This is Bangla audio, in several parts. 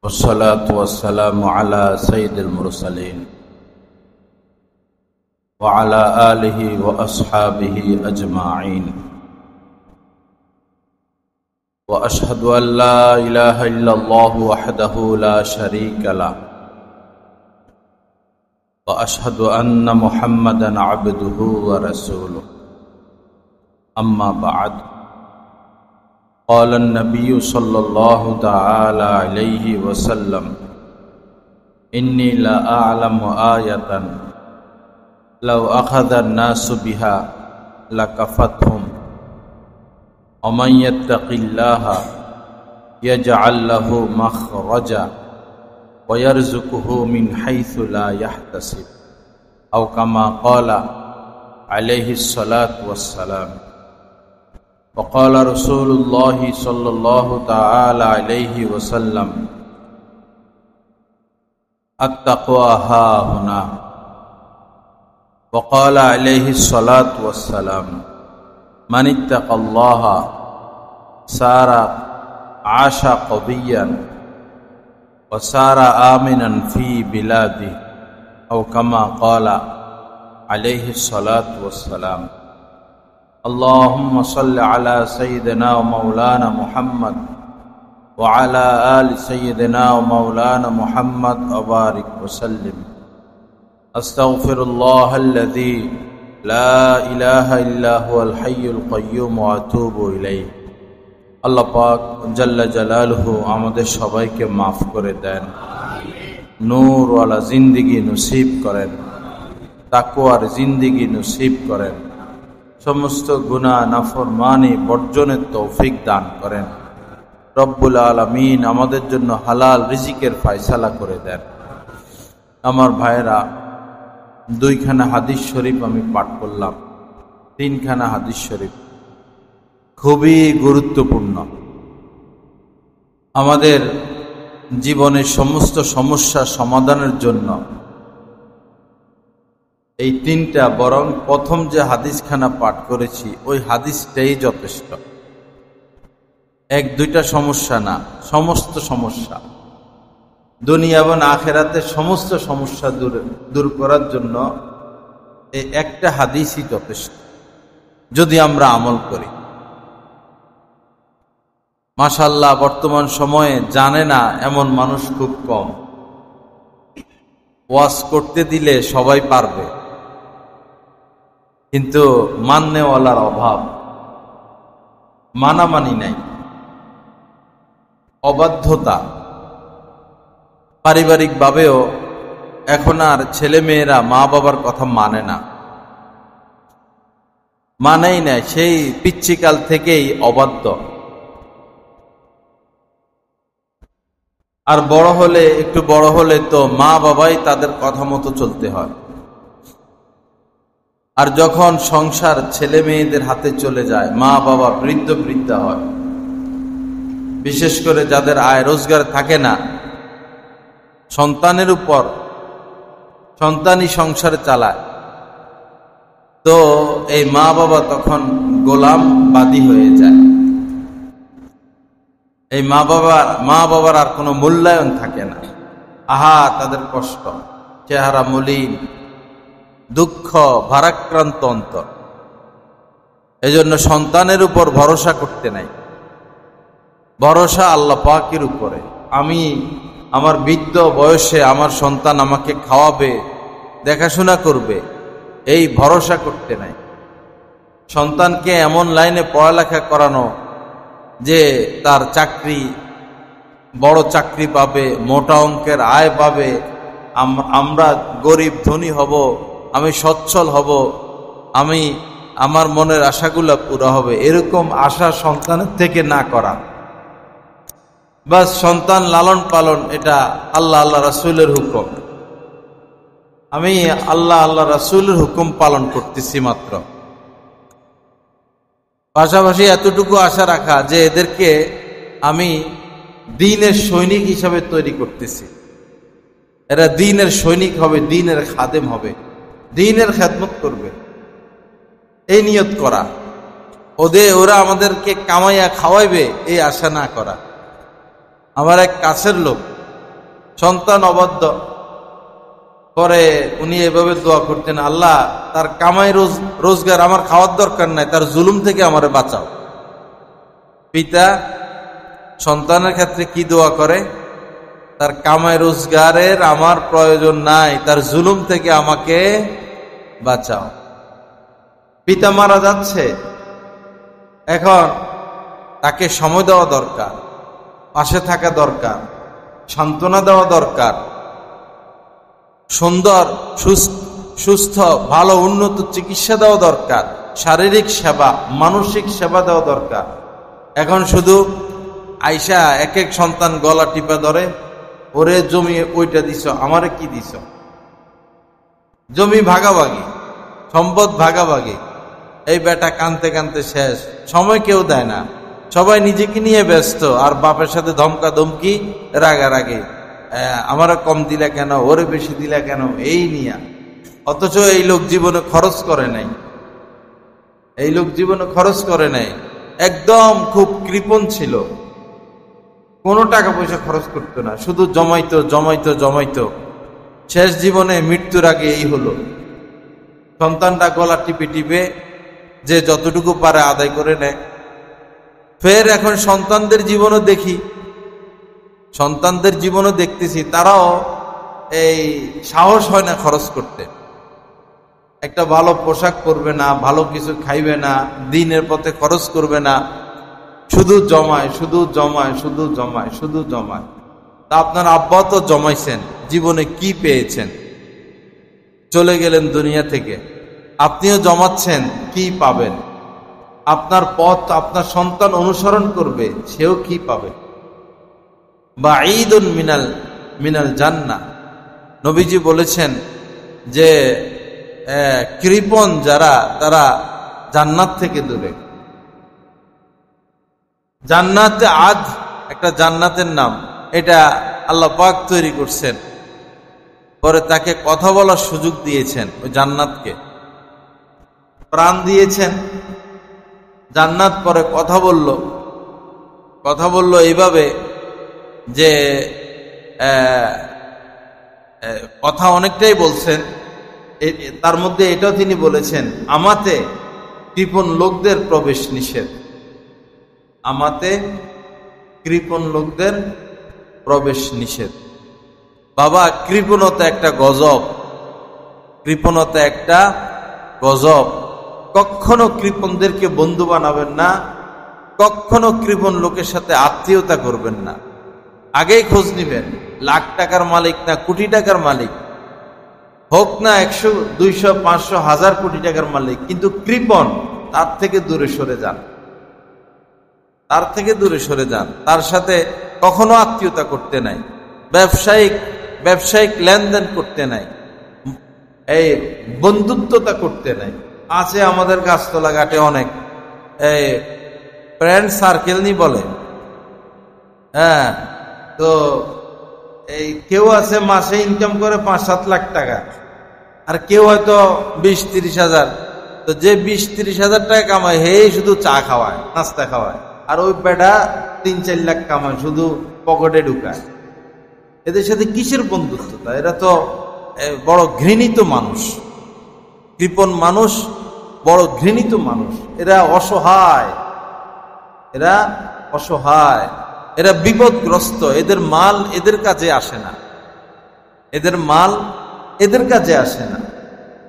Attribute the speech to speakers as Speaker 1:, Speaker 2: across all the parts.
Speaker 1: والصلاة والسلام على سيد المرسلين وعلى آله وأصحابه أجمعين وأشهد أن لا إله إلا الله وحده لا شريك له وأشهد أن محمدا عبده ورسوله أما بعد قال النبي صلى الله تعالى عليه وسلم إني لا أعلم آية لو أخذ الناس بها لكفتهم ومن يتق الله يجعل له مخرجا ويرزقه من حيث لا يحتسب أو كما قال عليه الصلاة والسلام وقال رسول الله صلى الله تعالى عليه وسلم التقوى ها هنا وقال عليه الصلاة والسلام من اتقى الله سار عاش قويا وسار آمنا في بلاده أو كما قال عليه الصلاة والسلام اللهم صل على سيدنا ومولانا محمد وعلى آل سيدنا ومولانا محمد وبارك وسلم أستغفر الله الذي لا إله إلا هو الحي القيوم وأتوب إليه আল্লাহ পাক জাল্লা জালালুহু আমাদের সবাইকে মাফ করে দেন, নূর ওয়ালা জিন্দেগি নসিব করেন, তাকওয়ার জিন্দেগি নসিব করেন, সমস্ত গুনাহ নাফরমানি বর্জনের তৌফিক দান করেন। রব্বুল আলামিন আমাদের জন্য হালাল রিজিকের ফয়সালা করে দেন। আমার ভাইরা, 2খানা হাদিস শরীফ আমি পাঠ করলাম, 3খানা হাদিস শরীফ খুবই গুরুত্বপূর্ণ। আমাদের জীবনের সমস্ত সমস্যা সমাধানের জন্য এই 3টা, বরং প্রথম যে হাদিসখানা পাঠ করেছি ওই হাদিসটাই যথেষ্ট। 1-2টা সমস্যা না, সমস্ত সমস্যা, দুনিয়া এবং আখিরাতের সমস্ত সমস্যা দূর করার জন্য এই একটা হাদিসই যথেষ্ট, যদি আমরা আমল করি। মাশাআল্লাহ, বর্তমান সময়ে জানে না এমন মানুষ খুব কম। ওয়াজ করতে দিলে সবাই পারবে, কিন্তু মাননেওয়ালার অভাব, মানামানি নাই, অবাধ্যতা। পারিবারিকভাবেও এখন আর ছেলে মেয়েরা মা বাবার কথা মানে না, মানেই না, সেই পিচ্চিকাল থেকেই অবাধ্য। আর একটু বড় হলে তো মা বাবাই তাদের কথা মতো চলতে হয়। আর যখন সংসার ছেলে মেয়েদের হাতে চলে যায়, মা বাবা বৃদ্ধা হয়। বিশেষ করে যাদের আয় রোজগার থাকে না, সন্তানের উপর, সন্তানই সংসার চালায়, তো এই মা বাবা তখন গোলাম বাদী হয়ে যায়। এই মা বাবার আর কোনো মূল্যায়ন থাকে না। আহা, তাদের কষ্ট, চেহারা মলিন, দুঃখ, ভারাক্রান্ত অন্তর। এজন্য সন্তানের উপর ভরসা করতে নাই, ভরসা আল্লাহ পাকের উপরে। আমি আমার বৃদ্ধ বয়সে আমার সন্তান আমাকে খাওয়াবে, দেখাশোনা করবে, এই ভরসা করতে নাই। সন্তানকে এমন লাইনে পড়ালেখা করানো যে তার চাকরি, বড় চাকরি পাবে, মোটা অঙ্কের আয় পাবে, আমরা গরিব ধনী হব, আমি সচ্ছল হব, আমার মনের আশাগুলো পুরো হবে, এরকম আশা সন্তানের থেকে না করা। বাস সন্তান লালন পালন, এটা আল্লাহ রাসূলের হুকুম। আমি আল্লাহ রাসূলের হুকুম পালন করতেছি মাত্র। পাশাপাশি এতটুকু আশা রাখা যে এদেরকে আমি দ্বীনের সৈনিক হিসাবে তৈরি করতেছি, এরা দ্বীনের সৈনিক হবে, দ্বীনের খাদেম হবে, দ্বীনের খেদমত করবে, এই নিয়ত করা। ওরা আমাদেরকে কামাইয়া খাওয়াইবে এই আশা না করা। আমার এক কাছের লোক, সন্তান অবাধ্য। পরে উনি এভাবে দোয়া করতেন, আল্লাহ তার কামাই রোজগার আমার খাওয়ার দরকার নাই, তার জুলুম থেকে আমারে বাঁচাও। পিতা সন্তানের ক্ষেত্রে কি দোয়া করে? তার কামাই রোজগারের আমার প্রয়োজন নাই, তার জুলুম থেকে আমাকে বাঁচাও। পিতা মারা যাচ্ছে, এখন তাকে সময় দেওয়া দরকার, পাশে থাকা দরকার, সান্ত্বনা দেওয়া দরকার, সুন্দর সুস্থ ভালো উন্নত চিকিৎসা দেওয়া দরকার, শারীরিক সেবা মানসিক সেবা দেওয়া দরকার। এখন শুধু আইসা এক এক সন্তান গলা টিপা ধরে, ওরে জমি ওইটা দিছ, আমারে কি দিছ? জমি ভাগাভাগি, সম্পদ ভাগাভাগি। এই বেটা কানতে কানতে শেষ, সময় কেউ দেয় না, সবাই নিজেকে নিয়ে ব্যস্ত, আর বাপের সাথে ধমকা ধমকি, রাগারাগি, আমারে কম দিলে কেন, ওরে বেশি দিলে কেন, এই নিয়া। অথচ এই লোক জীবনে খরচ করে নাই, এই লোক জীবনে খরচ করে নাই, একদম খুব কৃপণ ছিল, কোনো টাকা পয়সা খরচ করতো না, শুধু জমাইতো জমাইতো জমাইতো। শেষ জীবনে মৃত্যুর আগে এই হলো, সন্তানটা গলা টিপে টিপে যে যতটুকু পারে আদায় করে নেয়। ফের এখন সন্তানদের জীবনও দেখি, সন্তানদের জীবনও দেখতেছি, তারাও এই সাহস হয় না খরচ করতে। একটা ভালো পোশাক পরবে না, ভালো কিছু খাইবে না, দিনের পথে খরচ করবে না, শুধু জমায় শুধু জমায় শুধু জমায় শুধু জমায়। তা আপনার আব্বা তো জমাইছেন, জীবনে কি পেয়েছেন? চলে গেলেন দুনিয়া থেকে, আপনিও জমাচ্ছেন, কি পাবেন? আপনার পথ আপনার সন্তান অনুসরণ করবে, সেও কি পাবে? বাঈদুন মিনাল মিনাল জান্নাহ, নবীজি বলেছেন যে কৃপণ যারা, তারা জান্নাত থেকে দূরে। জান্নাতে আদ একটা জান্নাতের নাম, এটা আল্লাহ পাক তৈরি করছেন, পরে তাকে কথা বলার সুযোগ দিয়েছেন, ওই জান্নাতকে প্রাণ দিয়েছেন। জান্নাত পরে কথা বলল এইভাবে যে কথা অনেকটাই বলছেন, তার মধ্যে এটাও তিনি বলেছেন, আমাতে কৃপণ লোকদের প্রবেশ নিষেধ, আমাতে কৃপণ লোকদের প্রবেশ নিষেধ। বাবা, কৃপণতা একটা গজব, কৃপণতা একটা গজব। কখনো কৃপণদেরকে বন্ধু বানাবেন না, কখনো কৃপণ লোকের সাথে আত্মীয়তা করবেন না। আগেই খোঁজ নিবেন, লাখ টাকার মালিক না কোটি টাকার মালিক হোক না, 100, 200, 500, 1000 কোটি টাকার মালিক, কিন্তু কৃপণ, তার থেকে দূরে সরে যান, তার থেকে দূরে সরে যান। তার সাথে কখনো আত্মীয়তা করতে নাই, ব্যবসায়িক লেনদেন করতে নাই, এই বন্ধুত্বতা করতে নাই। আছে আমাদের গাছতলা ঘাটে অনেক এই ফ্রেন্ড সার্কেল নি বলে, হ্যাঁ, তো এই কেউ আছে মাসে ইনকাম করে 5-7 লাখ টাকা, আর কেউ হয়তো 20-30 হাজার। তো যে 20-30 হাজার টাকা কামায়, হে শুধু চা খাওয়ায়, নাস্তা খাওয়ায়, আর ওই বেটা 3-4 লাখ কামায়, শুধু পকেটে ঢুকায়। এদের সাথে কিসের বন্ধুত্বতা? এরা তো বড় ঘৃণিত মানুষ, কৃপণ মানুষ, বড় ঘৃণিত মানুষ। এরা অসহায়, এরা অসহায়, এরা বিপদগ্রস্ত। এদের মাল এদের কাজে আসে না, এদের মাল এদের কাজে আসে না।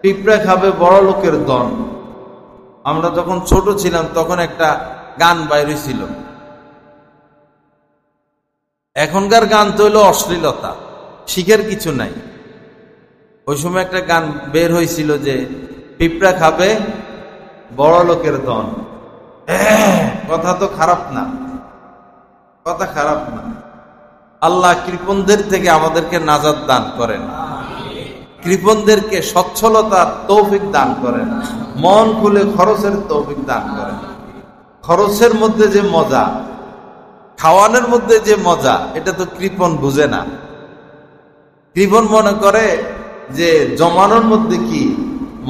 Speaker 1: পিঁপড়া খাবে বড় লোকের দন। আমরা যখন ছোট ছিলাম তখন একটা গান বাইরে ছিল, এখনকার গান তো হইল অশ্লীলতা, শিখের কিছু নাই। ওই সময় একটা গান বের হয়েছিল যে পিঁপড়া খাবে বড় লোকের ধন। কথা তো খারাপ না, কথা খারাপ না। আল্লাহ কৃপণদের থেকে আমাদেরকে নাজাত দান করেন, কৃপণদেরকে সচ্ছলতার তৌফিক দান করেন, মন খুলে খরচের তৌফিক দান করেন। খরচের মধ্যে যে মজা, খাওয়ানোর মধ্যে যে মজা, এটা তো কৃপণ বুঝে না। কৃপণ মনে করে যে জমানোর মধ্যে কি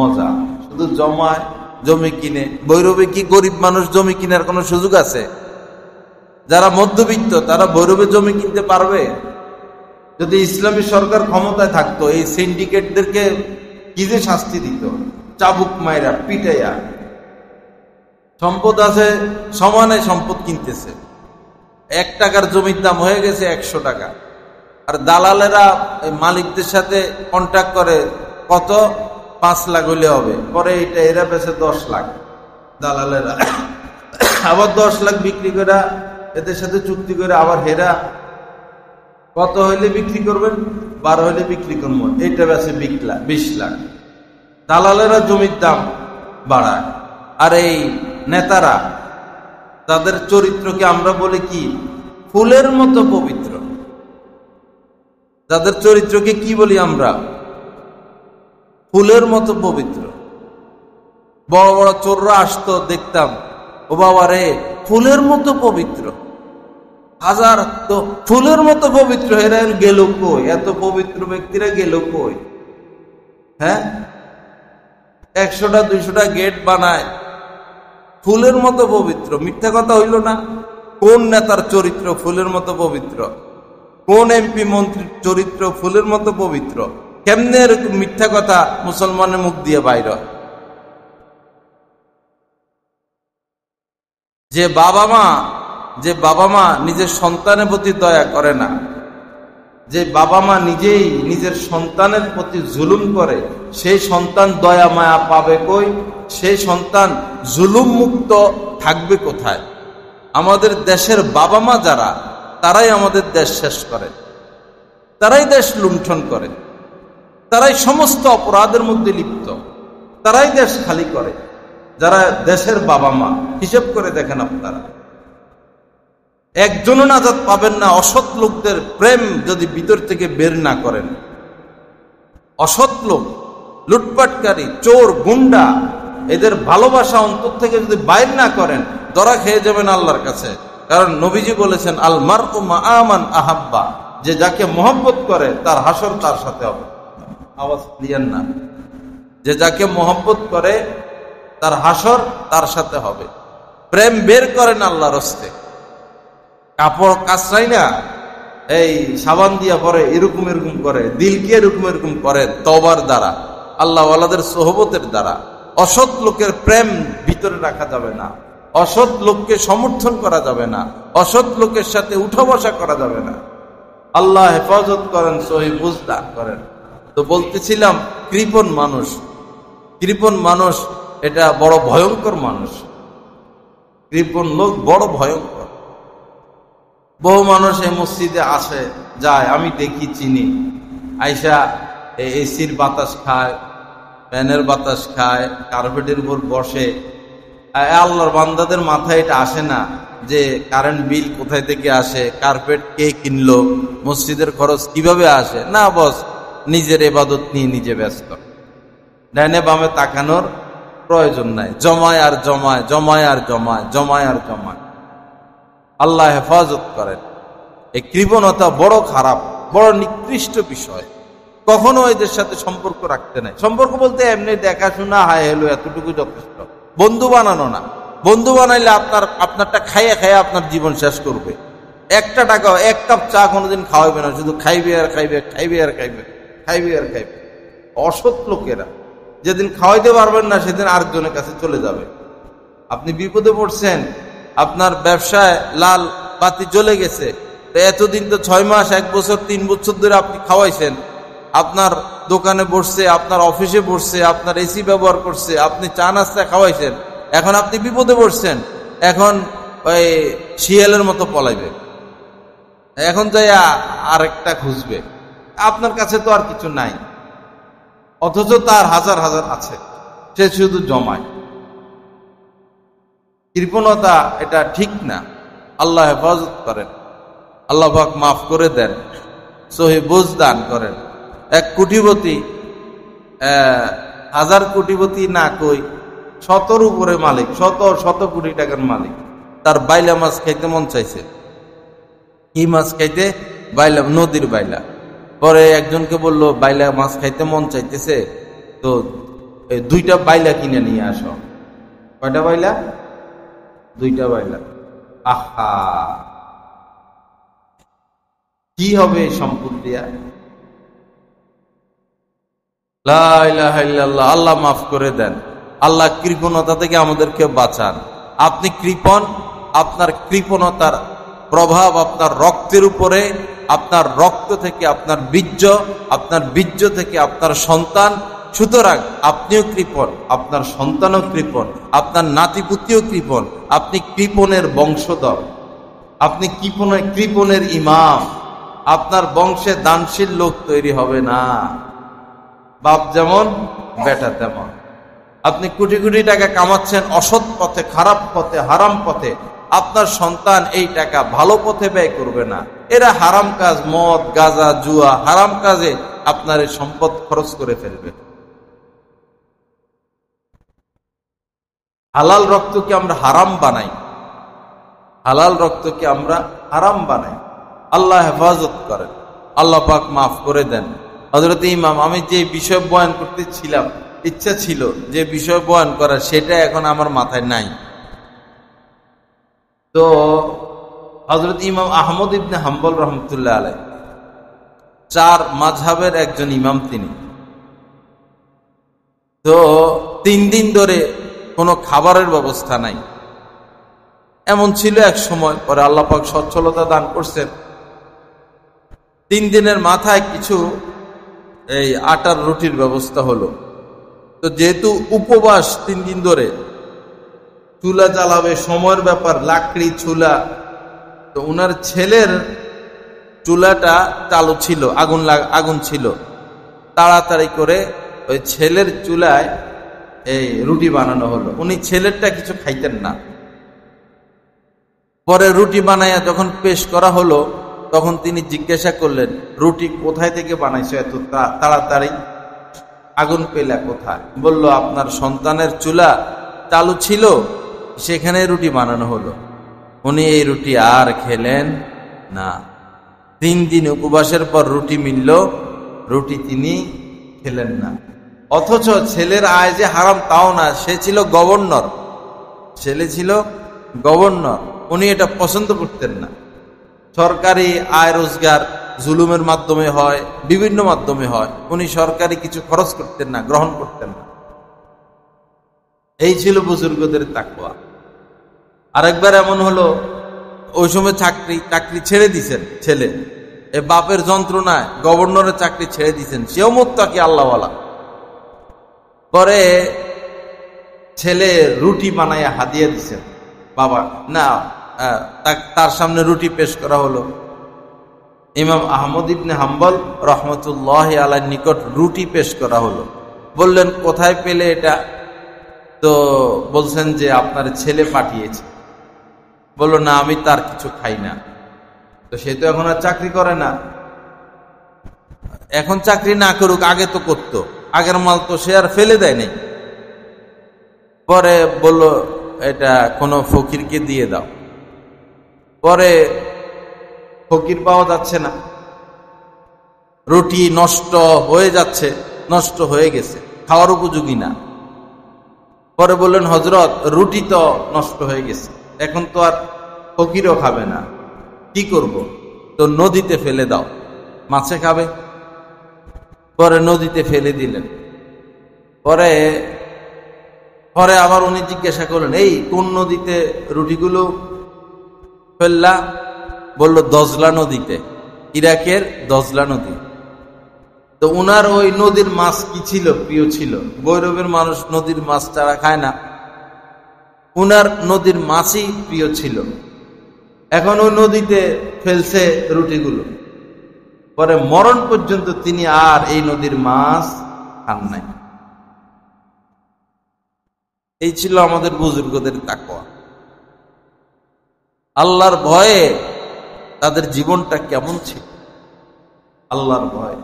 Speaker 1: মজা, শুধু জমায়, জমি কিনে। ভৈরবে কি গরিব মানুষ জমি কেনার কোনো সুযোগ আছে? যারা মধ্যবিত্ত তারা ভৈরবে জমি কিনতে পারবে? যদি ইসলামী সরকার ক্ষমতায় থাকতো, এই সিন্ডিকেটদেরকে কি যে শাস্তি দিত, চাবুক মাইরা পিটাইয়া। সম্পদ আছে, সমানে সম্পদ কিনতেছে। 1 টাকার জমির দাম হয়ে গেছে 100 টাকা। আর দালালেরা মালিকদের সাথে কন্ট্যাক্ট করে, কত 5 লাখ হইলে হবে, পরে এটা এরা বেছে 10 লাখ দালালেরা, আবার 10 লাখ বিক্রি করে এদের সাথে চুক্তি করে আবার হেরা কত হইলে বিক্রি করবেন, 12 হইলে বিক্রি করবো, এইটা বেছে 20 লাখ। দালালেরা জমির দাম বাড়ায়। আর এই নেতারা, তাদের চরিত্রকে আমরা বলি কি, ফুলের মতো পবিত্র। তাদের চরিত্রকে কি বলি আমরা, ফুলের মতো পবিত্র। বড় বড় চোররা আসতো, দেখতাম, ও বাবা রে, ফুলের মতো পবিত্র। হাজার তো ফুলের মতো পবিত্র, এরা গেল কই? এত পবিত্র ব্যক্তিরা গেল কই? হ্যাঁ, 100টা 200টা গেট বানায়, ফুলের মতো পবিত্র। মিথ্যা কথা হইল না? কোন নেতার চরিত্র ফুলের মতো পবিত্র? কোন এমপি মন্ত্রীর চরিত্র ফুলের মতো পবিত্র? কেমনে এরকম মিথ্যা কথা মুসলমানের মুখ দিয়ে বাইর হয়? যে বাবা মা নিজের সন্তানের প্রতি দয়া করে না, যে বাবা মা নিজেই নিজের সন্তানের প্রতি জুলুম করে, সেই সন্তান দয়া মায়া পাবে কই? সেই সন্তান জুলুম মুক্ত থাকবে কোথায়? আমাদের দেশের বাবা মা যারা, তারাই আমাদের দেশ শেষ করে, তারাই দেশ লুণ্ঠন করে, তারাই সমস্ত অপরাধের মধ্যে লিপ্ত, তারাই দেশ খালি করে। যারা দেশের বাবা মা, হিসেব করে দেখেন আপনারা, একজনও নাজাত পাবেন না অসৎ লোকদের প্রেম যদি ভিতর থেকে বের না করেন। অসৎ লোক, লুটপাটকারী, চোর, গুন্ডা, এদের ভালোবাসা অন্তর থেকে যদি বাইর না করেন, ধরা খেয়ে যাবেন আল্লাহর কাছে। কারণ নবীজি বলেছেন, আল মারউ মা আমান আহাব্বা, যে যাকে মহব্বত করে তার হাসর তার সাথে হবে। আওয়াজ ক্লিয়ার না? যে যাকে মহব্বত করে তার হাসর তার সাথে হবে। প্রেম বের করেন আল্লাহর হস্তে। কাপড় কাচরাই না, এই সাবান দিয়া পরে এরকম এরকম করে, দিলকে এরকম এরকম করে তওবার দ্বারা, আল্লাহ ওয়ালাদের সোহবতের দ্বারা। অসৎ লোকের প্রেম ভিতরে রাখা যাবে না, অসৎ লোককে সমর্থন করা যাবে না, অসৎ লোকের সাথে উঠা বসা করা যাবে না। আল্লাহ হেফাজত করেন, সহি বুঝ দান করেন। তো বলতেছিলাম, কৃপণ মানুষ এটা বড় ভয়ঙ্কর মানুষ। কৃপণ লোক বড় ভয়ঙ্কর। বহু মানুষ এই মসজিদে আসে যায়, আমি দেখি, চিনি, আইসা এসির বাতাস খায়, ফ্যানের বাতাস খায়, কার্পেটের উপর বসে। আল্লাহর বান্দাদের মাথায় এটা আসে না যে কারেন্ট বিল কোথায় থেকে আসে, কার্পেট কে কিনলো, মসজিদের খরচ কিভাবে আসে। না, বস নিজের ইবাদত নিয়ে নিজে ব্যস্ত। ডাইনে বামে তাকানোর প্রয়োজন নাই। জমায় আর জমায়, জমায় আর জমায়, জমায় আর জমায়। আল্লাহ হেফাজত করেন। এই কৃপণতা বড় খারাপ, বড় নিকৃষ্ট বিষয়। কখনো এদের সাথে সম্পর্ক রাখতে নাই। সম্পর্ক বলতে এমনি দেখাশোনা, হায় হেলো, এতটুকু যথেষ্ট। বন্ধু বানানো না। বন্ধু বানাইলে আপনারটা খাইয়ে খাইয়ে আপনার জীবন শেষ করবে। একটা টাকা, 1 কাপ চা কোনোদিন খাওয়াবে না, শুধু খাইবে আর খাইবে, খাইবে আর খাইবে, খাইবে আর খাইবে। অসৎ লোকেরা যেদিন খাওয়াইতে পারবেন না, সেদিন আরেকজনের কাছে চলে যাবে। আপনি বিপদে পড়ছেন, আপনার ব্যবসায় লাল বাতি জ্বলে গেছে, এতদিন তো 6 মাস, 1 বছর, 3 বছর ধরে আপনি খাওয়াইছেন, আপনার দোকানে বসছে, আপনার অফিসে বসছে, আপনার এসি ব্যবহার করছে, আপনি চা নাস্তা খাওয়াইছেন, এখন আপনি বিপদে পড়ছেন, এখন ওই শিয়ালের মতো পলাইবে, এখন যাই আরেকটা খুঁজবে। আপনার কাছে তো আর কিছু নাই, অথচ তার হাজার হাজার আছে, সে শুধু জমায়। কৃপণতা এটা ঠিক না। আল্লাহ হেফাজত করেন, আল্লাহ পাক মাফ করে দেন, সহি বুঝ দান করেন। 1 কোটিপতি, 1000 কোটিপতি না কই, 100 উপরে মালিক, 100 কোটি টাকার মালিক, তার বাইলা মাছ খাইতে মন চাইছে। কি মাছ খাইতে? বাইলা, নদীর বাইলা। পরে একজনকে বললো, বাইলা মাছ খাইতে মন চাইতেছে, তো 2টা বাইলা কিনে নিয়ে আসো। কয়টা বাইলা? 2টা বাইলা। আহা, কি হবে এই সম্পদ দিয়া? লা ইলাহা ইল্লাল্লাহ। আল্লাহ মাফ করে দেন। আল্লাহ কৃপণতা থেকে আমাদেরকে বাঁচান। আপনি কৃপণ, আপনার কৃপণতার প্রভাব আপনার রক্তের উপরে, আপনার রক্ত থেকে আপনার বীর্য, আপনার বীর্য থেকে আপনার সন্তান। সুতরাং আপনিও কৃপণ, আপনার সন্তানও কৃপণ, আপনার নাতিপুতিও কৃপণ। আপনি কৃপণের বংশধর, আপনি কৃপণের ইমাম। আপনার বংশে দানশীল লোক তৈরি হবে না। বাপ যেমন বেটা তেমন। আপনি কোটি কোটি টাকা কামাচ্ছেন অসৎ পথে, খারাপ পথে, হারাম পথে। আপনার সন্তান এই টাকা ভালো পথে ব্যয় করবে না। এরা হারাম কাজ, মদ, গাঁজা, জুয়া, হারাম কাজে আপনার এই সম্পদ খরচ করে ফেলবে। হালাল রক্তকে আমরা হারাম বানাই, হালাল রক্তকে আমরা হারাম বানাই। আল্লাহ হেফাজত করেন, আল্লাহ পাক মাফ করে দেন। হযরত ইমাম, আমি যে বিষয় বয়ান করতে ছিলাম, ইচ্ছা ছিল যে বিষয় বয়ান করা, সেটা এখন আমার মাথায় নাই। তো হযরত ইমাম আহমদ ইবনে হাম্বল রহমতুল্লাহ আলাইহ, 4 মাযহাবের একজন ইমাম তিনি। তো 3 দিন ধরে কোনো খাবারের ব্যবস্থা নাই, এমন ছিল এক সময়। পরে আল্লাহ পাক সচ্ছলতা দান করছেন। 3 দিনের মাথায় কিছু এই আটার রুটির ব্যবস্থা হলো। তো যেহেতু উপবাস 3 দিন ধরে, চুলা জ্বালাবে, সময়ের ব্যাপার, লাকড়ি চুলা। তো উনার ছেলের চুলাটা চালু ছিল, আগুন ছিল। তাড়াতাড়ি করে ওই ছেলের চুলায় এই রুটি বানানো হলো। উনি ছেলেরটা কিছু খাইতেন না। পরে রুটি বানাইয়া যখন পেশ করা হলো, তখন তিনি জিজ্ঞাসা করলেন, রুটি কোথায় থেকে বানাইছো এত তাড়াতাড়ি? আগুন পেলা কোথায়? বলল, আপনার সন্তানের চুলা চালু ছিল, সেখানে রুটি বানানো হলো। উনি এই রুটি আর খেলেন না। 3 দিন উপবাসের পর রুটি মিলল, রুটি তিনি খেলেন না। অথচ ছেলের আয় যে হারাম তাও না, সে ছিল গভর্নর, ছেলে ছিল গভর্নর। উনি এটা পছন্দ করতেন না। সরকারি আয় রোজগার জুলুমের মাধ্যমে হয়, বিভিন্ন মাধ্যমে হয়। উনি সরকারি কিছু খরচ করতেন না, গ্রহণ করতেন না। এই ছিল বুজুর্গদের তাকওয়া। আরেকবার এমন হলো, ওই সময় চাকরি ছেড়ে দিছেন ছেলে, এ বাপের যন্ত্রণায় গভর্নরের চাকরি ছেড়ে দিছেন। সেও মুত্তাকি, আল্লাহওয়ালা। পরে ছেলে রুটি বানাইয়া হাদিয়া দিছেন বাবা, না তার সামনে রুটি পেশ করা হলো। ইমাম আহমদ ইবনে হাম্বল রহমতুল্লাহ আলাইহির নিকট রুটি পেশ করা হলো। বললেন, কোথায় পেলে এটা? তো বলছেন যে আপনার ছেলে পাঠিয়েছে। বলল, না, আমি তার কিছু খাই না। তো সে তো এখন আর চাকরি করে না। এখন চাকরি না করুক, আগে তো করতো, আগের মাল তো সে আর ফেলে দেয় নাই। পরে বলল, এটা কোনো ফকিরকে দিয়ে দাও। পরে ফকির পাওয়া যাচ্ছে না, রুটি নষ্ট হয়ে যাচ্ছে, নষ্ট হয়ে গেছে, খাওয়ার উপযোগী না। পরে বললেন, হযরত, রুটি তো নষ্ট হয়ে গেছে, এখন তো আর ফকিরও খাবে না, কি করব? তো নদীতে ফেলে দাও, মাছে খাবে। পরে নদীতে ফেলে দিলেন। পরে পরে আবার উনি জিজ্ঞাসা করলেন, এই কোন নদীতে রুটিগুলো ফেললা? বলল, দজলা নদীতে, ইরাকের দজলা নদী। তো উনার ওই নদীর মাছ কি ছিল? প্রিয় ছিল। গৌরবের মানুষ নদীর মাছ ছাড়া খায় না। উনার নদীর মাছই প্রিয় ছিল। এখন ওই নদীতে ফেলছে রুটিগুলো। পরে মরণ পর্যন্ত তিনি আর এই নদীর মাছ খান নাই। এই ছিল আমাদের বুজুর্গদের তাকওয়া। আল্লাহর ভয়ে তাদের জীবনটা কেমন ছিল, আল্লাহর ভয়ে।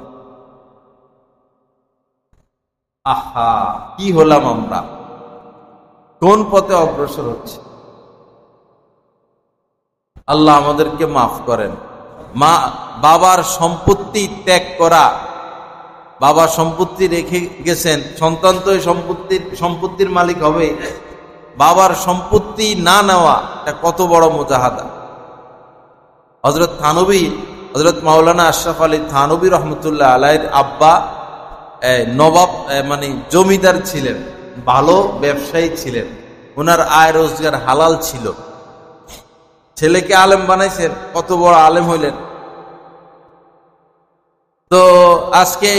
Speaker 1: আহা, কি হলাম আমরা, কোন পথে অগ্রসর হচ্ছে। আল্লাহ আমাদেরকে মাফ করেন। বাবার সম্পত্তি ত্যাগ করা, বাবা সম্পত্তি রেখে গেছেন, সন্তান তো সম্পত্তির মালিক হবে। বাবার সম্পত্তি না নেওয়া, এটা কত বড় মুজাহাদা। হযরত থানবী হযরত মাওলানা আশরাফ আলী থানভী রহমতুল্লাহ আলাইহির আব্বা নবাব মানে জমিদার ছিলেন, ভালো ব্যবসায়ী ছিলেন, ওনার আয় রোজগার হালাল ছিল। ছেলেকে আলেম বানাইছেন, কত বড় আলেম হইলেন। তো আজকে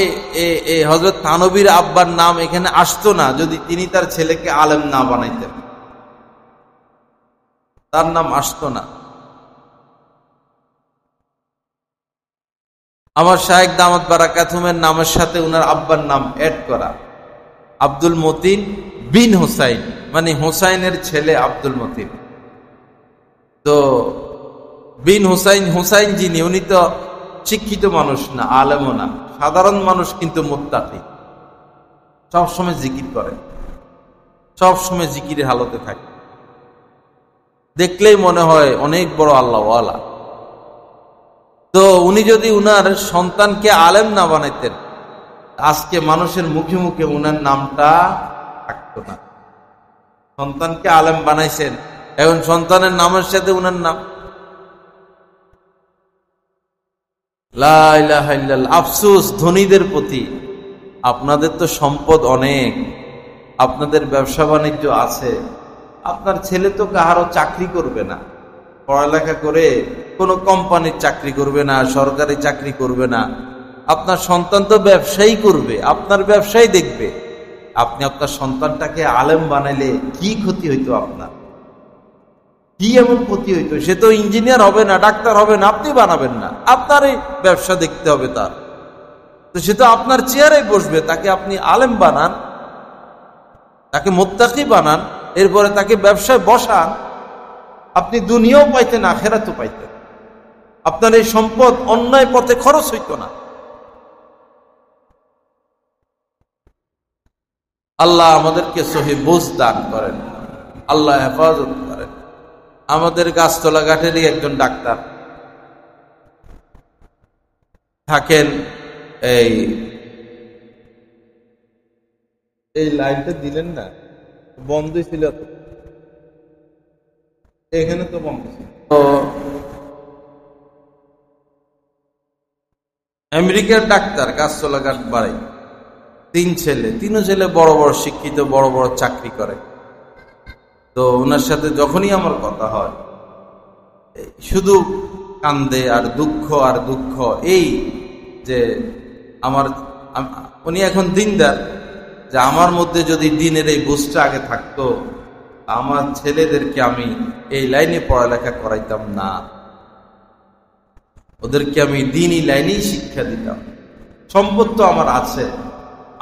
Speaker 1: হযরত থানভীর আব্বার নাম এখানে আসতো না যদি তিনি তার ছেলেকে আলেম না বানাইতেন, তার নাম আসতো না। আমার শায়েখ দামাত বারাকাতুহুমের নামের সাথে উনার আব্বার নাম এড করা, আব্দুল মতিন বিন হুসাইন, মানে হুসাইনের ছেলে আব্দুল মতিন। তো বিন হুসাইন, হুসাইন যিনি, উনি তো শিক্ষিত মানুষ না, আলেমও না, সাধারণ মানুষ, কিন্তু মুত্তাকি, সবসময় জিকির করে, সবসময় জিকিরের হালতে থাকে, দেখলেই মনে হয় অনেক বড় আল্লাহওয়ালা। তো উনি যদি উনার সন্তানকে আলেম না বানাইতেন, আজকে মানুষের মুখে মুখে উনার নামটা থাকতো না। সন্তানকে আলেম বানাইছেন, এখন সন্তানের নামের সাথে উনার নাম। লা ইলাহা ইল্লাল্লাহ। আফসোস ধনীদের প্রতি, আপনাদের তো সম্পদ অনেক, আপনাদের ব্যবসা বাণিজ্য আছে, আপনার ছেলে তো কাহারও চাকরি করবে না, পড়ালেখা করে কোনো কোম্পানির চাকরি করবে না, সরকারি চাকরি করবে না, আপনার সন্তান তো ব্যবসায়ী করবে, আপনার ব্যবসায়ী দেখবে। আপনি আপনার সন্তানটাকে আলেম বানাইলে কি ক্ষতি হইতো আপনার? কি এমন ক্ষতি হইতো? সে তো ইঞ্জিনিয়ার হবে না, ডাক্তার হবে না, আপনি বানাবেন না, আপনারই ব্যবসা দেখতে হবে তার। তো সে তো আপনার চেয়ারে বসবে, তাকে আপনি আলেম বানান, তাকে মুত্তাকি বানান, এরপরে তাকে ব্যবসায় বসান, আপনি দুনিয়াও পাইতেন, আখিরাতও পাইতেন। আপনার এই সম্পদ অন্যায় পথে খরচ হইতো না। আল্লাহ আমাদেরকে সহি বুঝ দান করেন, আল্লাহ হেফাজত করেন। আমাদের গাছতলা ঘাটেরই একজন ডাক্তার থাকেন, এই লাইনটা দিলেন না, বন্ধই ছিল তো, এখানে তো বন্ধ ছিল। তো আমেরিকার ডাক্তার, গাছতলা ঘাট বাড়াই, 3 ছেলে, 3 ছেলে বড় বড় শিক্ষিত, বড় বড় চাকরি করে। তো ওনার সাথে যখনই আমার কথা হয়, শুধু কান্দে আর দুঃখ আর দুঃখ। এই যে উনি এখন দিনদার, যে আমার মধ্যে যদি দিনের এই বুঝটা আগে থাকতো, আমার ছেলেদেরকে আমি এই লাইনে পড়ালেখা করাইতাম না, ওদেরকে আমি দিনই লাইনেই শিক্ষা দিতাম। সম্পদ তো আমার আছে,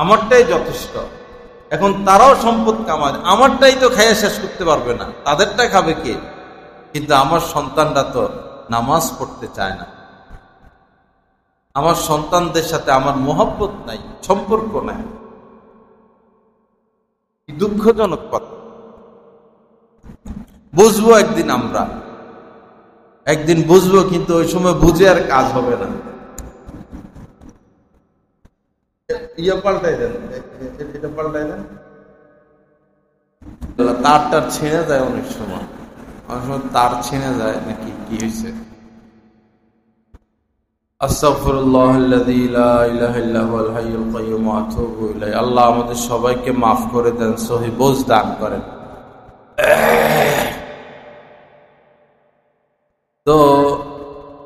Speaker 1: আমারটাই যথেষ্ট। এখন তারাও সম্পদ কামায়, আমারটাই তো খাইয়া শেষ করতে পারবে না, তাদেরটা খাবে কে? কিন্তু আমার সন্তানরা তো নামাজ পড়তে চায় না, আমার সন্তানদের সাথে আমার মহব্বত নাই, সম্পর্ক নাই। দুঃখজনক কথা। বুঝবো একদিন, আমরা একদিন বুঝবো, কিন্তু ওই সময় বুঝে আর কাজ হবে না। পাল্টাই দেন, এটা পাল্টাই দেন, তারটা ছিঁড়ে যায় অনেক সময়, অনেক সময় তার ছিঁড়ে যায় নাকি কি হয়েছে। আস্তাগফিরুল্লাহাল্লাযী লা ইলাহা ইল্লা হুয়াল হাইয়ুল কাইয়্যুম ওয়া আতুবু ইলাইহি। আল্লাহ আমাদের সবাইকে মাফ করে দেন, সহি বুঝ দান করেন। তো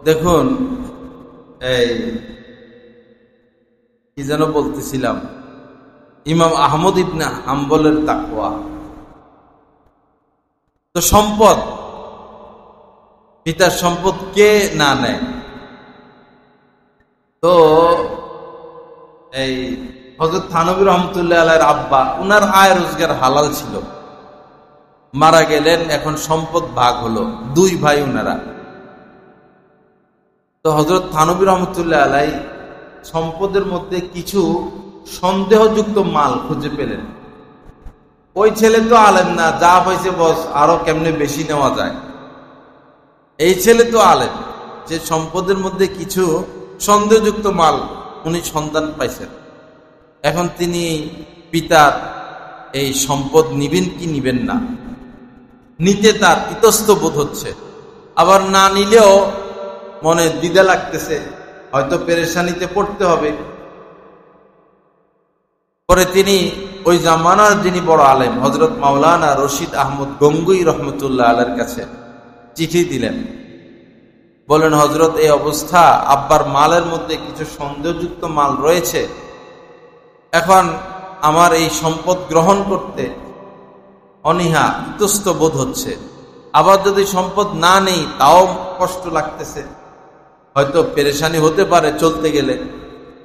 Speaker 1: দেখুন, এই কি যেন বলতেছিলাম, ইমাম আহমদ ইবনে হাম্বলের তাকওয়া। তো সম্পদ, পিতার সম্পদ কে না নেয়? তো এই হযরত থানভী রহমতুল্লাহ আলাইহির আব্বা, উনার আয় রোজগার হালাল ছিল, মারা গেলেন, এখন সম্পদ ভাগ হলো, 2 ভাই উনারা। তো হযরত থানভী রহমতুল্লাহ আলাইহি সম্পদের মধ্যে কিছু সন্দেহযুক্ত মাল খুঁজে পেলেন। ওই ছেলে তো আলেম না, যা পাইছে বস, আরো কেমনে বেশি নেওয়া যায়। এই ছেলে তো আলেম, যে সম্পদের মধ্যে কিছু সন্দেহযুক্ত মাল উনি সন্ধান পাইছেন। এখন তিনি পিতার এই সম্পদ নিবেন কি নিবেন না, নিতে তার ইতস্ত বোধ হচ্ছে, আবার না নিলেও 2 ভাই মনে দ্বিধা লাগতেছে, হয়তো পেরেশানিতে পড়তে হবে। পরে তিনি ওই জামানার যিনি বড় আলেম হযরত মাওলানা রশিদ আহমদ গঙ্গুই রহমতুল্লাহ আলাইহির কাছে চিঠি দিলেন। বলেন, হযরত, এই অবস্থা, আব্বার মালের মধ্যে কিছু সন্দেহযুক্ত মাল রয়েছে। এখন আমার এই সম্পদ গ্রহণ করতে অনীহা, ইতস্ত বোধ হচ্ছে। আবার যদি সম্পদ না নেই তাও কষ্ট লাগতেছে, হয়তো পেরেশানি হতে পারে চলতে গেলে,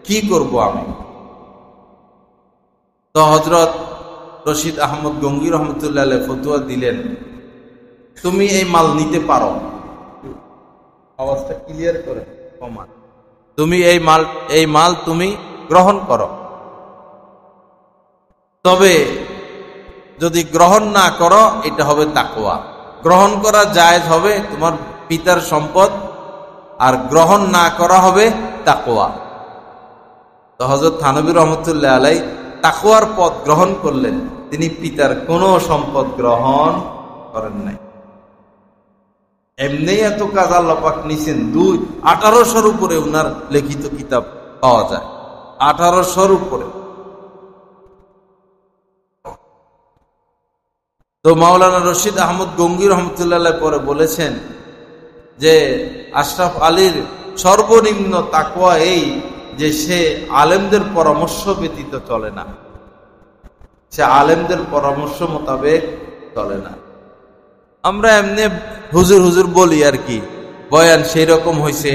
Speaker 1: কি করব আমি? তো হযরত রশিদ আহমদ গঙ্গি রহমতুল্লাহ আলাইহি ফতোয়া দিলেন, তুমি এই মাল নিতে পারো। আওয়াজটা ক্লিয়ার করে কমান। তুমি এই মাল তুমি গ্রহণ করো, তবে যদি গ্রহণ না করো এটা হবে তাকওয়া। গ্রহণ করা জায়েজ হবে তোমার পিতার সম্পদ, আর গ্রহণ না করা হবে তাকওয়া। তো হযরত থানভী রহমতুল্লাহ আলাইহি তাকওয়ার পথ গ্রহণ করলেন। তিনি পিতার কোনো সম্পদ গ্রহণ করেন নাই। এমনি এত কাজ আল্লাহ পাক নিছেন। 1800-র উপরে উনার লিখিত কিতাব পাওয়া যায়, 1800-র উপরে। তো মাওলানা রশিদ আহমদ গঙ্গি রহমতুল্লাহ আলাইহি পরে বলেছেন যে আশরাফ আলীর সর্বনিম্ন তাকওয়া এই যে সে আলেমদের পরামর্শ ব্যতীত চলে না, সে আলেমদের পরামর্শ মোতাবেক চলে না। আমরা এমনি হুজুর হুজুর বলি আর কি, বয়ান সেই রকম হয়েছে,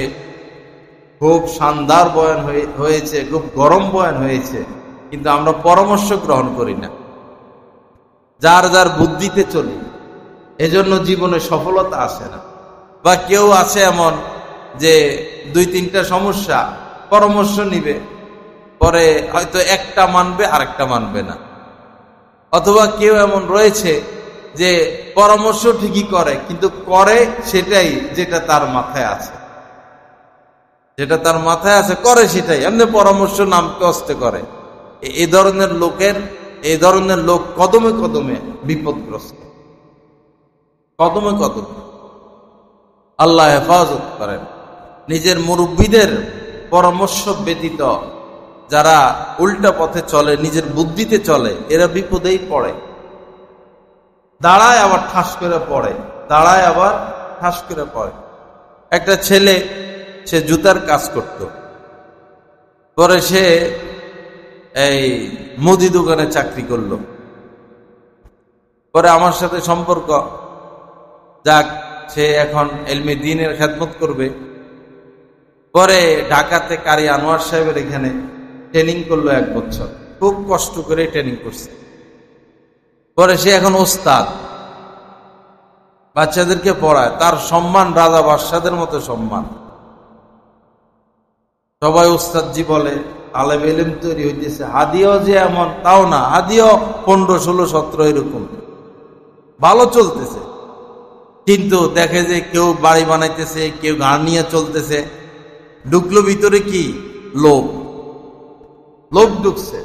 Speaker 1: খুব শানদার বয়ান হয়েছে, খুব গরম বয়ান হয়েছে, কিন্তু আমরা পরামর্শ গ্রহণ করি না, যার যার বুদ্ধিতে চলি, এজন্য জীবনে সফলতা আসে না। বা কেউ আছে এমন যে 2-3টা সমস্যা, পরামর্শ নিবে, পরে হয়তো একটা মানবে আরেকটা মানবে না। অথবা কেউ এমন রয়েছে যে পরামর্শ ঠিকই করে, কিন্তু করে সেটাই যেটা তার মাথায় আছে, যেটা তার মাথায় আছে করে সেটাই, এমনি পরামর্শ নামতে আসতে করে। এই ধরনের লোক কদমে কদমে বিপদগ্রস্ত, কদমে কদমে। আল্লাহ হেফাজত করেন। নিজের মুরব্বীদের পরামর্শ ব্যতীত যারা উল্টা পথে চলে, নিজের বুদ্ধিতে চলে, এরা বিপদেই পড়ে। দাঁড়ায় আবার ঠাস করে পড়ে, দাঁড়ায় আবার ঠাস করে পড়ে। একটা ছেলে, সে জুতার কাজ করত, পরে সে এই মুদি দোকানে চাকরি করলো। পরে আমার সাথে সম্পর্ক, যাক, সে এখন ইলমে দ্বীনের খেদমত করবে। পরে ঢাকাতে কারি আনোয়ার সাহেবের এখানে ট্রেনিং করলো 1 বছর, খুব কষ্ট করে ট্রেনিং করছে। পরে সে এখন ওস্তাদ, বাচ্চাদেরকে পড়ায়। তার সম্মান রাজা বাদশাদের মতো সম্মান, সবাই ওস্তাদজি বলে। আলেম ইলম তৈরি হইতেছে। হাদিয়াও যে এমন তাও না, হাদিয়াও 15, 16, 17 এরকম ভালো চলতেছে। কিন্তু দেখে যে কেউ বাড়ি বানাইতেছে, কেউ গাড়ি নিয়ে চলতেছে। ঢুকলো ভিতরে কি? লোভ ঢুকছে।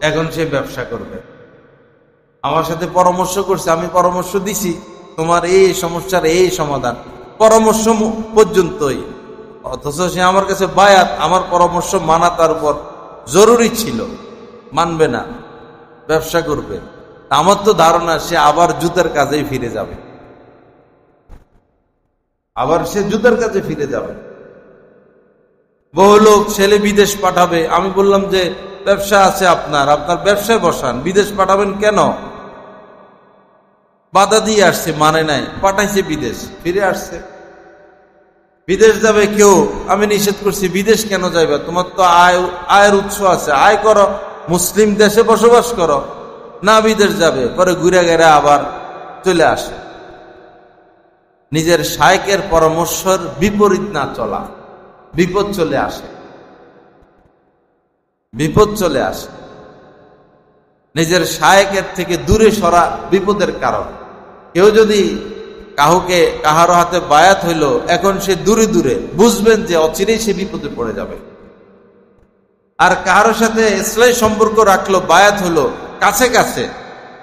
Speaker 1: এখন সে ব্যবসা করবে। আমার সাথে পরামর্শ করছে, আমি পরামর্শ দিছি, তোমার এই সমস্যার এই সমাধান, পরামর্শ পর্যন্তই। অথচ সে আমার কাছে বায়াত, আমার পরামর্শ মানা তার উপর জরুরি ছিল, মানবে না, ব্যবসা করবে। আমার তো ধারণা সে আবার জুতার কাজেই ফিরে যাবে, আবার সে জুতার কাজে ফিরে যাবে। বহু লোক ছেলে বিদেশ পাঠাবে। আমি বললাম যে ব্যবসা আছে আপনার ব্যবসায় বসান, বিদেশ পাঠাবেন কেন? বাধা দিয়ে আসছে, মানে নাই, পাঠাইছে বিদেশ, ফিরে আসছে। বিদেশ যাবে কেউ, আমি নিষেধ করছি, বিদেশ কেন যাবে? তোমার তো আয়ের উৎস আছে, আয় করো, মুসলিম দেশে বসবাস করো, না বিদেশ যাবে। পরে ঘুরে গেড়ে আবার চলে আসে। নিজের শায়েখের পরামর্শের বিপরীত না চলা, বিপদ চলে আসে, বিপদ চলে আসে। নিজের শায়েখের থেকে দূরে সরা বিপদের কারণ। কেউ যদি কাহারো হাতে বায়াত হইল, এখন সে দূরে দূরে, বুঝবেন যে অচিরেই সে বিপদে পড়ে যাবে। আর কাহারোর সাথে ইসলামী সম্পর্ক রাখলো, বায়াত হলো কাছে কাছে,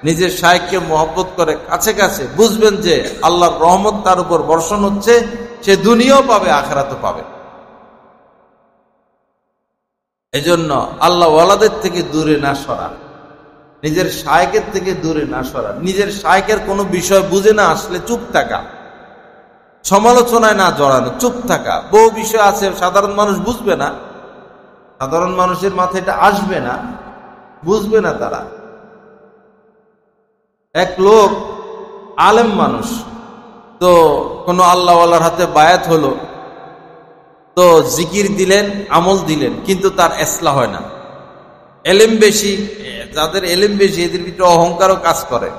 Speaker 1: নিজের শায়েখকে মহব্বত করে কাছে কাছে, বুঝবেন যে আল্লাহর রহমত তার উপর বর্ষণ হচ্ছে, সে দুনিয়াও পাবে, আখিরাতও পাবে। এজন্য আল্লাহ ওয়ালাদের থেকে দূরে না সরা, নিজের শায়েখের থেকে দূরে না সরা, নিজের শায়েখের কোনো বিষয় বুঝে না আসলে চুপ থাকা, সমালোচনায় না জড়ানো, চুপ থাকা। বহু বিষয় আছে সাধারণ মানুষ বুঝবে না, সাধারণ মানুষের মাথায় এটা আসবে না, বুঝবে না তারা। এক লোক আলেম মানুষ, তো কোনো আল্লাহওয়ালার হাতে বায়াত হলো, তো জিকির দিলেন, আমল দিলেন, কিন্তু তার ইসলাহ হয় না। এলেম বেশি, যাদের এলেম বেশি এদের ভিতরে অহংকারও কাজ করে।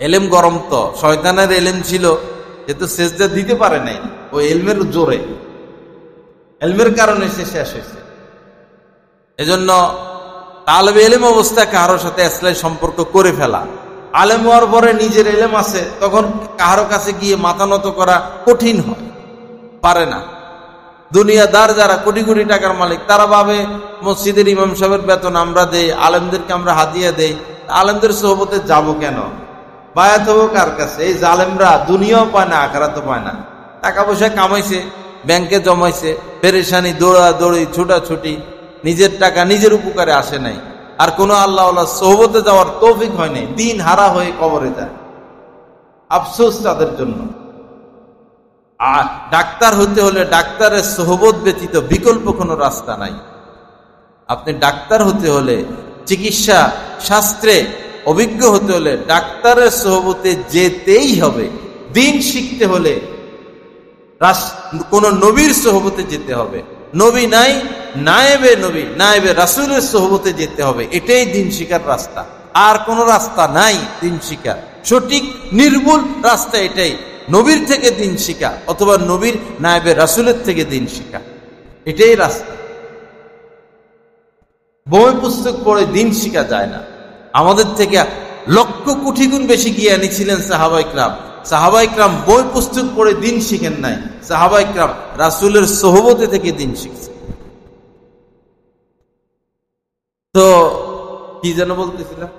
Speaker 1: এলেম গরম, তো শয়তানের এলেম ছিল, যেহেতু সেজদা দিতে পারে নাই ওই এলমের জোরে, এলমের কারণে সে শেষ হয়েছে। এজন্য তালেবে এলেম অবস্থায় কারোর সাথে ইসলাম সম্পর্ক করে ফেলা, আলেম হওয়ার পরে নিজের এলেম আছে, তখন কারো কাছে গিয়ে মাথা নত করা কঠিন হয়, পারে না। দুনিয়াদার যারা কোটি কোটি টাকার মালিক, তারা ভাবে মসজিদের ইমাম সাহেবের বেতন আমরা দেই, আলেমদেরকে আমরা হাদিয়া দেই, আলেমদের সোহবতে যাব কেন, বায়াত হবো কার কাছে? এই জালেমরা দুনিয়াও পায় না, আখিরাতও পায় না। টাকা পয়সা কামাইছে, ব্যাংকে জমাইছে, পেরেশানি, দৌড়াদৌড়ি, ছুটাছুটি, নিজের টাকা নিজের উপকারে আসে নাই, আর কোনো আল্লাহ সোহবতে যাওয়ার তৌফিক হয় নাই, দিন হারা হয়ে কবরে যায়। আফসোস তাদের জন্য। আর ডাক্তার হতে হলে ডাক্তারের সোহবত ব্যতীত বিকল্প কোনো রাস্তা নাই। আপনি ডাক্তার হতে হলে, চিকিৎসা শাস্ত্রে অভিজ্ঞ হতে হলে ডাক্তারের সোহবতে যেতেই হবে। দিন শিখতে হলে কোন নবীর সোহবতে যেতে হবে। নবী নাই, নায়েবে নবী, নায়েবে রাসূলের সোহবতে যেতে হবে। এটাই দিন শিখার রাস্তা, আর কোন রাস্তা নাই দিন শিখার। সঠিক নির্ভুল রাস্তা এটাই, নবীর থেকে দিন শিখা অথবা নবীর নায়েবে রাসূলের থেকে দিন শিখা, এটাই রাস্তা। বই পুস্তক পড়ে দিন শিখা যায় না। আমাদের থেকে লক্ষ কোটি গুণ বেশি জ্ঞানী ছিলেন সাহাবায়ে কেরাম। সাহাবায়ে কেরাম বই পুস্তক পড়ে দিন শিখেন নাই, সাহাবায়ে কেরাম রাসূলের সোহবতে থেকে দিন শিখছে। তো কি যেন বলতেছিলাম,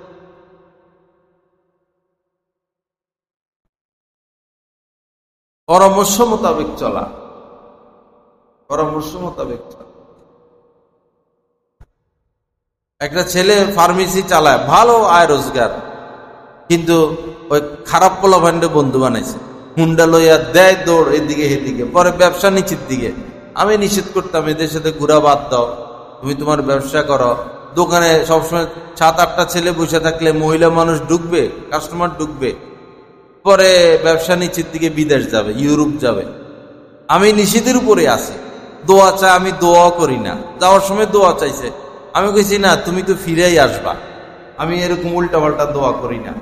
Speaker 1: পরামর্শ মোতাবেক চলা, পরামর্শ মোতাবেক চলা। একটা ছেলে ফার্মেসি চালায়, ভালো আয় রোজগার, কিন্তু ওই খারাপ পোলাপানরে বন্ধু বানাইছে, হুন্ডা লইয়া দেয় দৌড় এদিকে এদিকে, পরে ব্যবসা নিচের দিকে। আমি নিষেধ করতাম, এদের সাথে ঘুরা বাদ দাও, তুমি তোমার ব্যবসা করো। দোকানে সবসময় 7-8টা ছেলে বসে থাকলে মহিলা মানুষ ঢুকবে, কাস্টমার ঢুকবে, পরে ব্যবসা নিচের দিকে, বিদেশ যাবে, ইউরোপ যাবে। আমি নিষেধের উপরে আছি, দোয়া চাই, আমি দোয়া করি না। যাওয়ার সময় দোয়া চাইছে, আমি কইছি না, তুমি তো ফিরেই আসবা, আমি এরকম উল্টাপাল্টা দোয়া করি না।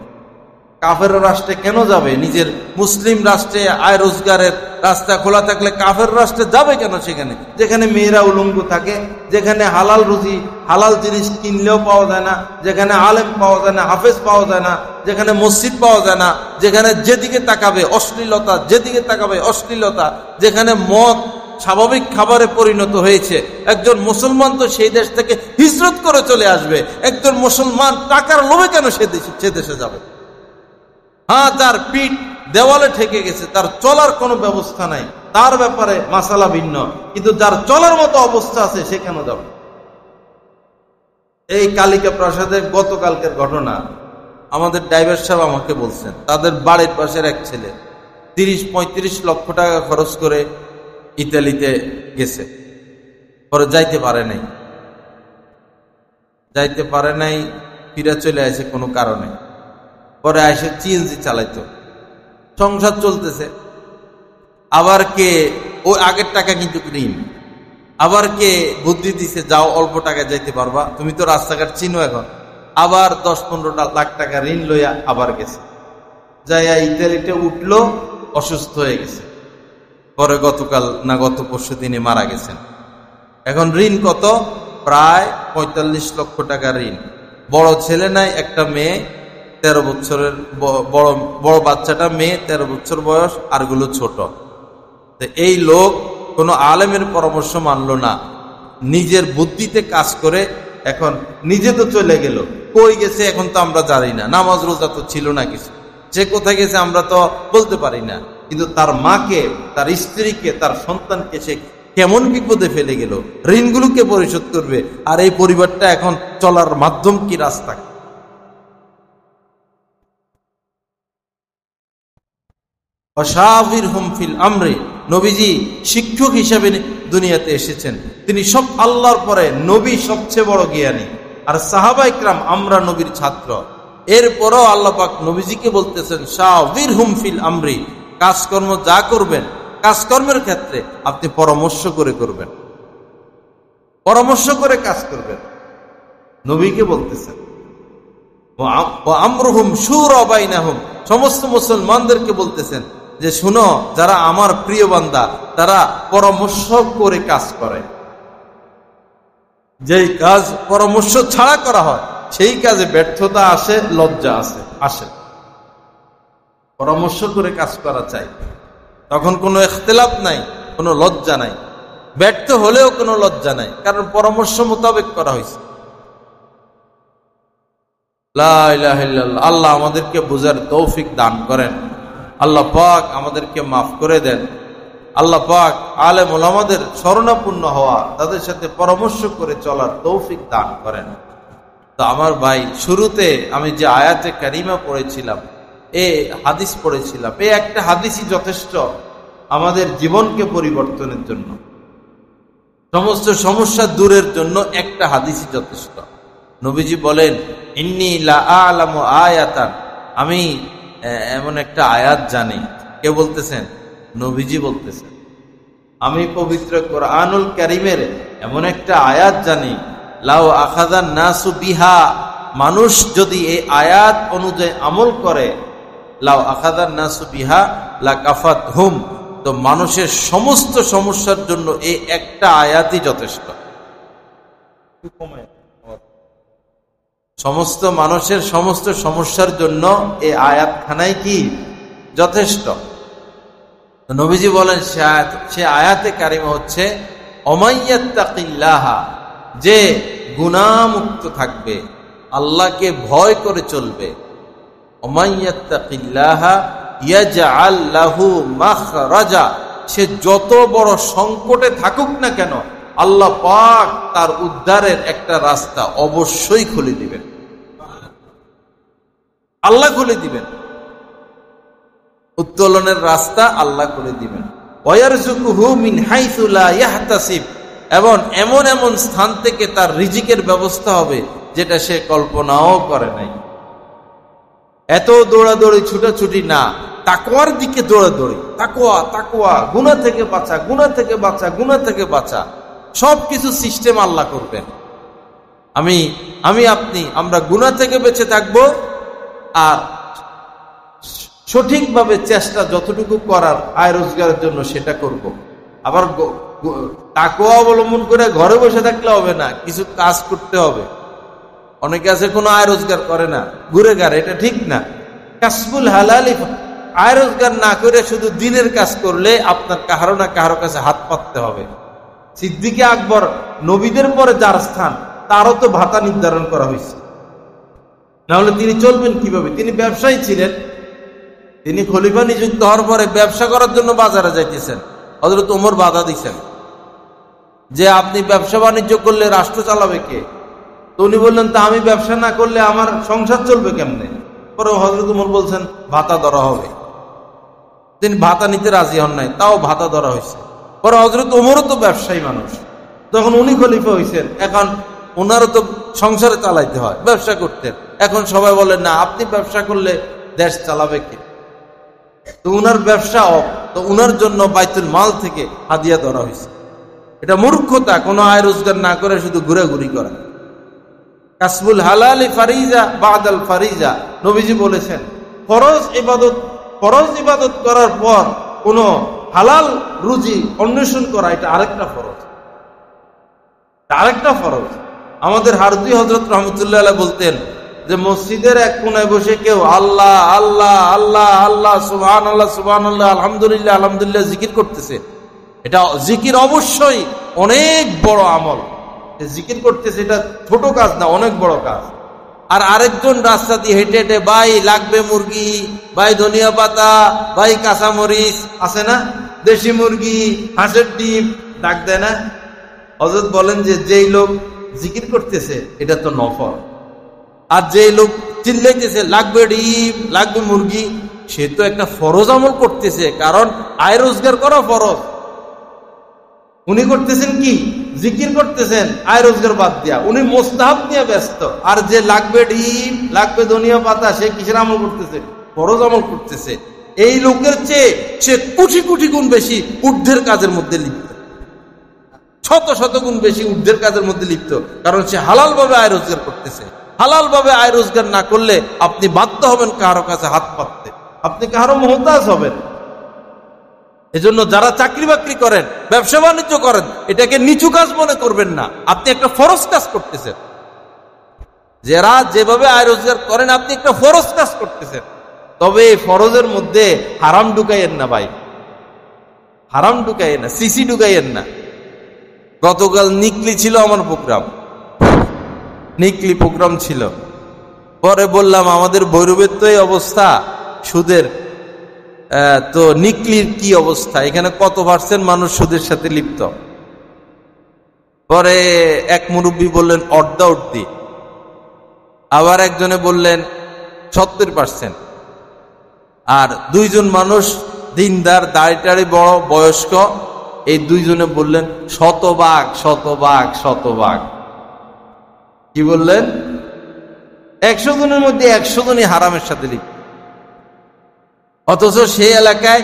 Speaker 1: কাফের রাষ্ট্রে কেন যাবে? নিজের মুসলিম রাষ্ট্রে আয় রোজগারের রাস্তা খোলা থাকলে কাফের রাষ্ট্রে যাবে কেন? সেখানে যেখানে মেয়েরা উলঙ্গ থাকে, যেখানে হালাল রুজি, হালাল জিনিস কিনলেও পাওয়া যায় না, যেখানে আলেম পাওয়া যায় না, হাফেজ পাওয়া যায় না, যেখানে মসজিদ পাওয়া যায় না, যেখানে যেদিকে তাকাবে অশ্লীলতা, যেদিকে তাকাবে অশ্লীলতা, যেখানে মদ স্বাভাবিক খাবারে পরিণত হয়েছে। একজন মুসলমান তো সেই দেশ থেকে হিজরত করে চলে আসবে। একজন মুসলমান টাকার লোভে কেন সে দেশে যাবে? হ্যাঁ, তার পিঠ দেওয়ালে ঠেকে গেছে, তার চলার কোনো ব্যবস্থা নাই, তার ব্যাপারে মাসালা ভিন্ন, কিন্তু যার চলার মতো অবস্থা আছে সে কেন যাবে? এই কালিকা প্রাসাদে গতকালকের ঘটনা, আমাদের ড্রাইভার সাহেব আমাকে বলছেন, তাদের বাড়ির পাশের এক ছেলে 30-35 লক্ষ টাকা খরচ করে ইতালিতে গেছে, পরে যাইতে পারে নাই, ফিরে চলে আসে কোনো কারণে। পরে এসে সিএনজি চালাইতো, সংসার চলতেছে। আবার কে ওই আগের টাকা কিন্তু ঋণ, আবার কে বুদ্ধি দিছে, যাও অল্প টাকা যাইতে পারবা, তুমি তো রাস্তাঘাট চিনো এখন। আবার 10-15 লাখ টাকা ঋণ লইয়া আবার গেছে, যাইয়া ইতালিতে উঠলো, অসুস্থ হয়ে গেছে। পরে গতকাল না গত পরশু দিনে মারা গেছেন। এখন ঋণ কত? প্রায় 45 লক্ষ টাকা ঋণ। বড় ছেলে নাই, একটা মেয়ে 13 বছরের, বড় বাচ্চাটা মেয়ে 13 বছর বয়স, আরগুলো ছোট। তো এই লোক কোনো আলেমের পরামর্শ মানলো না, নিজের বুদ্ধিতে কাজ করে এখন নিজে তো চলে গেল, কই গেছে এখন তো আমরা জানি না, নামাজ রোজা তো ছিল না কিছু, সে কোথায় গেছে আমরা তো বলতে পারি না। কিন্তু তার মাকে, তার স্ত্রীকে, তার সন্তানকে সে কেমন বিপদে ফেলে গেল, ঋণগুলোকে পরিশোধ করবে, আর এই পরিবারটা এখন চলার মাধ্যম কি, রাস্তা। ওয়াশাবিরহুম ফিল আমরি, নবীজি শিক্ষক হিসেবে দুনিয়াতে এসেছেন। তিনি সব আল্লাহর পরে নবী সবচেয়ে বড় জ্ঞানী, আর সাহাবা ইকরাম আমরা নবীর ছাত্র। এরপরও আল্লাহ পাক নবীজিকে বলতেছেন শাবিরহুম ফিল আমরি, কাজকর্ম যা করবেন, কাজকর্মের ক্ষেত্রে আপনি পরামর্শ করে করবেন, পরামর্শ করে কাজ করবেন, নবীকে বলতেছেন। ওয়া আমরুহুম শুরা বাইনাহুম, সমস্ত মুসলমানদেরকে বলতেছেন যে শুনো, যারা আমার প্রিয় বান্দা তারা পরামর্শ করে কাজ করে। যেই কাজ পরামর্শ ছাড়া করা হয় সেই কাজে ব্যর্থতা আসে, লজ্জা আসে। পরামর্শ করে কাজ করা চাই, তখন কোনো ইখতিলাফ নাই, কোনো লজ্জা নাই, ব্যর্থ হলেও কোনো লজ্জা নাই, কারণ পরামর্শ মোতাবেক করা হয়েছে। লা ইলাহা ইল্লাল্লাহ। আল্লাহ আমাদেরকে বুঝার তৌফিক দান করেন, আল্লাহ পাক আমাদেরকে মাফ করে দেন, আল্লাহ পাক আলেম ওলামাদের শরণাপন্ন হওয়া, তাদের সাথে পরামর্শ করে চলার তৌফিক দান করেন। তো আমার ভাই, শুরুতে আমি যে আয়াতে কারিমা পড়েছিলাম, হাদিস পড়েছিলাম, এই একটা হাদিসই যথেষ্ট আমাদের জীবনকে পরিবর্তনের জন্য, সমস্ত সমস্যা দূরের জন্য একটা হাদিসই যথেষ্ট। নবীজি বলেন, ইন্নী লা আ'লামু আয়াতান, আমি এমন একটা আয়াত জানি। কে বলতেছেন? নবীজি বলতেছেন, আমি পবিত্র কোরআনুল কারীমের এমন একটা আয়াত জানি, লাউ আখাযান নাসু বিহা, মানুষ যদি এই আয়াত অনুযায়ী আমল করে, লাউ আখাযান নাসু বিহা লাকাফাতহুম, তো মানুষের সমস্ত সমস্যার জন্য এই একটা আয়াতই যথেষ্ট। সমস্ত মানুষের সমস্ত সমস্যার জন্য এই আয়াতখানাই কি যথেষ্ট। নবীজি বলেন সে আয়াতে কারিমা হচ্ছে ওমাইয়াত্তাকিল্লাহা, যে গুনাহমুক্ত থাকবে, আল্লাহকে ভয় করে চলবে। ওমাইয়াত্তাকিল্লাহা ইয়াজআল লাহু মাখরাজা, সে যত বড় সংকটে থাকুক না কেন, আল্লাহ পাক তার উদ্ধারের একটা রাস্তা অবশ্যই খুলে দিবেন, আল্লাহ খুলে দিবেন, উত্তোলনের রাস্তা আল্লাহ করে দিবেন। ওয়ারযুকুহু মিন হাইসু লা ইয়াহতাসিব, এবং এমন এমন স্থান থেকে তার রিজিকের ব্যবস্থা হবে যেটা সে কল্পনাও করে নাই। এত দৌড়াদৌড়ি ছুটাছুটি না, তাকওয়ার দিকে দৌড়াদৌড়ি, তাকওয়া তাকওয়া, গুনাহ থেকে বাঁচা, গুনাহ থেকে বাঁচা, গুনাহ থেকে বাঁচা, সবকিছু সিস্টেম আল্লাহ করবেন। আমরা গুনাহ থেকে বেঁচে থাকবো, আর সঠিকভাবে চেষ্টা যতটুকু করার আয় রোজগারের জন্য সেটা করব। আবার তাকওয়া অবলম্বন করে ঘরে বসে থাকলে হবে না, কিছু কাজ করতে হবে। অনেকে আছে কোনো আয় রোজগার করে না, ঘুরে গাড়ে, এটা ঠিক না। কাসবুল হালালি, আয় রোজগার না করে শুধু দিনের কাজ করলে আপনার কাহারো না কাহারো কাছে হাত পাততে হবে। সিদ্দিকে আকবর নবীদের পরে যার স্থান, তারও তো ভাতা নির্ধারণ করা হয়েছে, নাহলে তিনি চলবেন কিভাবে? তিনি ব্যবসায়ী ছিলেন, তিনি খলিফা নিযুক্ত হওয়ার পরে ব্যবসা করার জন্য বাজারে যাইতেছেন। হযরত ওমর বাধা দিচ্ছেন যে আপনি ব্যবসা বাণিজ্য করলে রাষ্ট্র চালাবে কে? তো উনি বললেন, তা আমি ব্যবসা না করলে আমার সংসার চলবে কেমনে? পরে হযরত ওমর বলছেন ভাতা ধরা হবে। তিনি ভাতা নিতে রাজি হন নাই, তাও ভাতা ধরা হয়েছে। পরে হযরত ওমরও তো ব্যবসায়ী মানুষ, তখন উনি খলিফা হয়েছেন, এখন ওনারও তো সংসারে চালাইতে হয়, ব্যবসা করতেন। এখন সবাই বলেন না, আপনি ব্যবসা করলে দেশ চালাবে কে? তো উনার ব্যবসা, তো উনার জন্য বাইতুল মাল থেকে হাদিয়া ধরা হয়েছে। এটা মূর্খতা, কোনো আয় রোজগার না করে শুধু ঘুরাঘুরি করা। কাসবুল হালালি ফারিজা বাদাল ফারিজা, নবীজি বলেছেন ফরজ ইবাদত করার পর কোন হালাল রুজি অন্বেষণ করা, এটা আরেকটা ফরজ। আমাদের হারদি হযরত রাহমাতুল্লাহ আলাইহি বলতেন যে মসজিদের এক কোণায় বসে কেউ আল্লাহ আল্লাহ আল্লাহ আল্লাহ সুবহানাল্লাহ সুবহানাল্লাহ আলহামদুলিল্লাহ আলহামদুলিল্লাহ জিকির করতেছে, এটা জিকির অবশ্যই অনেক বড় আমল। জিকির করতেছে, এটা ছোট কাজ না, অনেক বড় কাজ। আর আরেকজন রাস্তা দিয়ে হেঁটে হেঁটে ভাই লাগবে মুরগি, ভাই ধনিয়া পাতা, ভাই কাঁচামরিচ, আছে না, দেশি মুরগি, হাঁসের ডিম ডাক দেয় না? হযরত বলেন যে যেই লোক জিকির করতেছে এটা তো নফল, আর যেই লোক চিল্লাইতেছে লাগবে ডিম লাগবে মুরগি, সে তো একটা ফরজ আমল করতেছে, কারণ আয় রোজগার করা ফরজ। উনি করতেছেন কি? জিকির করতেছেন আয় রোজগার বাদ দিয়া, উনি মোস্তাহাব নিয়ে ব্যস্ত। আর যে লাগবে ডিম লাগবে ধনিয়া পাতা, সে কিসের আমল করতেছে? ফরজ আমল করতেছে। এই লোকের চেয়ে সে কোটি কোটি গুণ বেশি ঊর্ধ্বের কাজের মধ্যে লিপ্ত, শত শত গুণ বেশি ঊর্ধ্বের কাজের মধ্যে লিপ্ত, কারণ সে হালাল ভাবে আয় রোজগার করতেছে। হালাল ভাবে আয় রোজগার না করলে আপনি বাধ্য হবেন কারো কাছে হাত পাততে, আপনি কারো মুহতাজ হবেন। এজন্য যারা চাকরি বাকরি করেন, ব্যবসা বাণিজ্য করেন, এটাকে নিচু কাজ মনে করবেন না, আপনি একটা ফরজ কাজ করতেছেন। যারা যেভাবে আয় রোজগার করেন, আপনি একটা ফরজ কাজ করতেছেন। তবে এই ফরজের মধ্যে হারাম ঢুকাইয়েন না ভাই, হারাম ঢুকাইয়েন না, সিসি ঢুকাইয়েন না। গতকাল নিকলি ছিল আমার প্রোগ্রাম, নিকলি প্রোগ্রাম ছিল। পরে বললাম আমাদের ভৈরবের তো এই অবস্থা সুদের, তো নিকলির কি অবস্থা, এখানে কত পার্সেন্ট মানুষ সুদের সাথে লিপ্ত? পরে এক মুরব্বী বললেন অর্ধা অর্ধি, আবার একজনে বললেন 70%, আর দুইজন মানুষ দিনদার দাড়িটাড়ি বড় বয়স্ক, এই দুইজনে বললেন শতভাগ শতভাগ শতভাগ। কি বললেন? 100 জনের মধ্যে 100 জনই হারামের সাথে লিপ্ত। অথচ সেই এলাকায়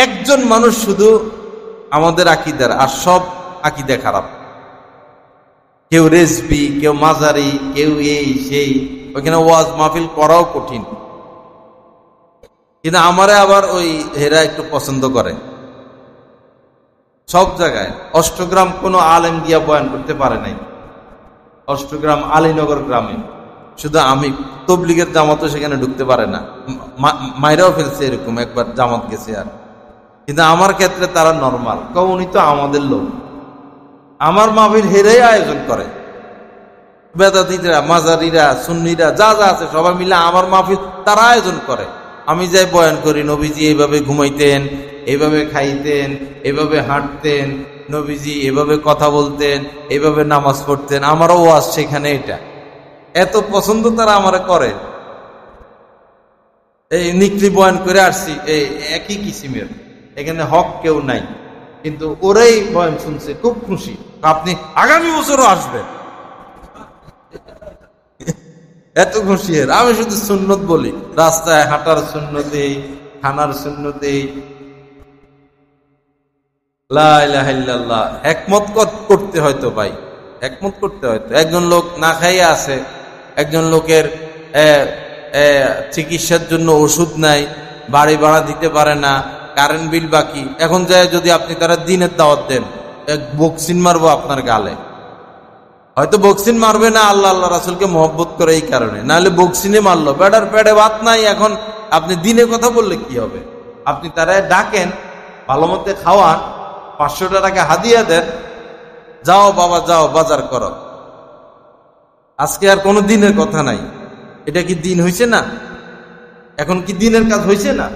Speaker 1: একজন মানুষ শুধু আমাদের আকীদার, আর সব আকীদা খারাপ। কেউ রেজবি, কেউ মাজারি, কেউ এই সেই, ওইখানে ওয়াজ মাহফিল করাও কঠিন। কিন্তু আমারে আবার ওই হেরা একটু পছন্দ করে। সব জায়গায় অষ্টগ্রাম কোনো আলেম দিয়া বয়ান করতে পারে নাই, অষ্টগ্রাম আলীনগর গ্রামে শুধু আমি, তবলিগের জামাতও সেখানে ঢুকতে পারে না, মাইরাও ফেলছে এরকম একবার জামাত গেছে। আর কিন্তু আমার ক্ষেত্রে তারা নর্মাল, উনি তো আমাদের লোক, আমার মাহফিল হেরাই আয়োজন করে। বেদাতীরা, মাজারিরা, সুন্নিরা যা যা আছে সবাই মিলে আমার মাহফিল তারা আয়োজন করে। আমি যাই বয়ান করি, নবীজি এইভাবে ঘুমাইতেন, এইভাবে খাইতেন, এইভাবে হাঁটতেন, নবীজি এভাবে কথা বলতেন, এইভাবে নামাজ পড়তেন, আমারও ওয়াজ সেখানে। এটা এত পছন্দ তারা আমারে করে। এই নিকলি বয়ান করে আসছি, এই একই কিসিমের, এখানে হক কেউ নাই, কিন্তু ওরাই বয়ান শুনছে, খুব খুশি। আপনি আগামী বছরও আসবেন, এত খুশি। আমি শুধু সুন্নত বলি, রাস্তায় হাঁটার সুন্নতে, খানার সুন্নতে। লা ইলাহা ইল্লাল্লাহ। একমত করতে হয়তো ভাই, একমত করতে হয়তো। একজন লোক না খাইয়া আছে, একজন লোকের চিকিৎসার জন্য ওষুধ নাই, বাড়ি ভাড়া দিতে পারে না, কারেন্ট বিল বাকি। এখন যায় যদি আপনি তারা দিনের দাওয়াত দেন, এক বক্সিন মারবো আপনার গালে। হয়তো বক্সিন মারবে না, আল্লাহ আল্লাহ রাসূলকে মহব্বত করে এই কারণে, নাহলে বক্সিনে মারলো। পেটের পেটে ভাত নাই, এখন আপনি দিনে কথা বললে কি হবে? আপনি তারা ডাকেন, ভালো মতে খাওয়ান, 500 টাকা হাদিয়া দেন, যাও বাবা যাও বাজার করো। আজকে আর কোনো দিনের কথা নাই। এটা কি দিন হয়েছে না? এখন কি দিনের কাজ হয়েছে না?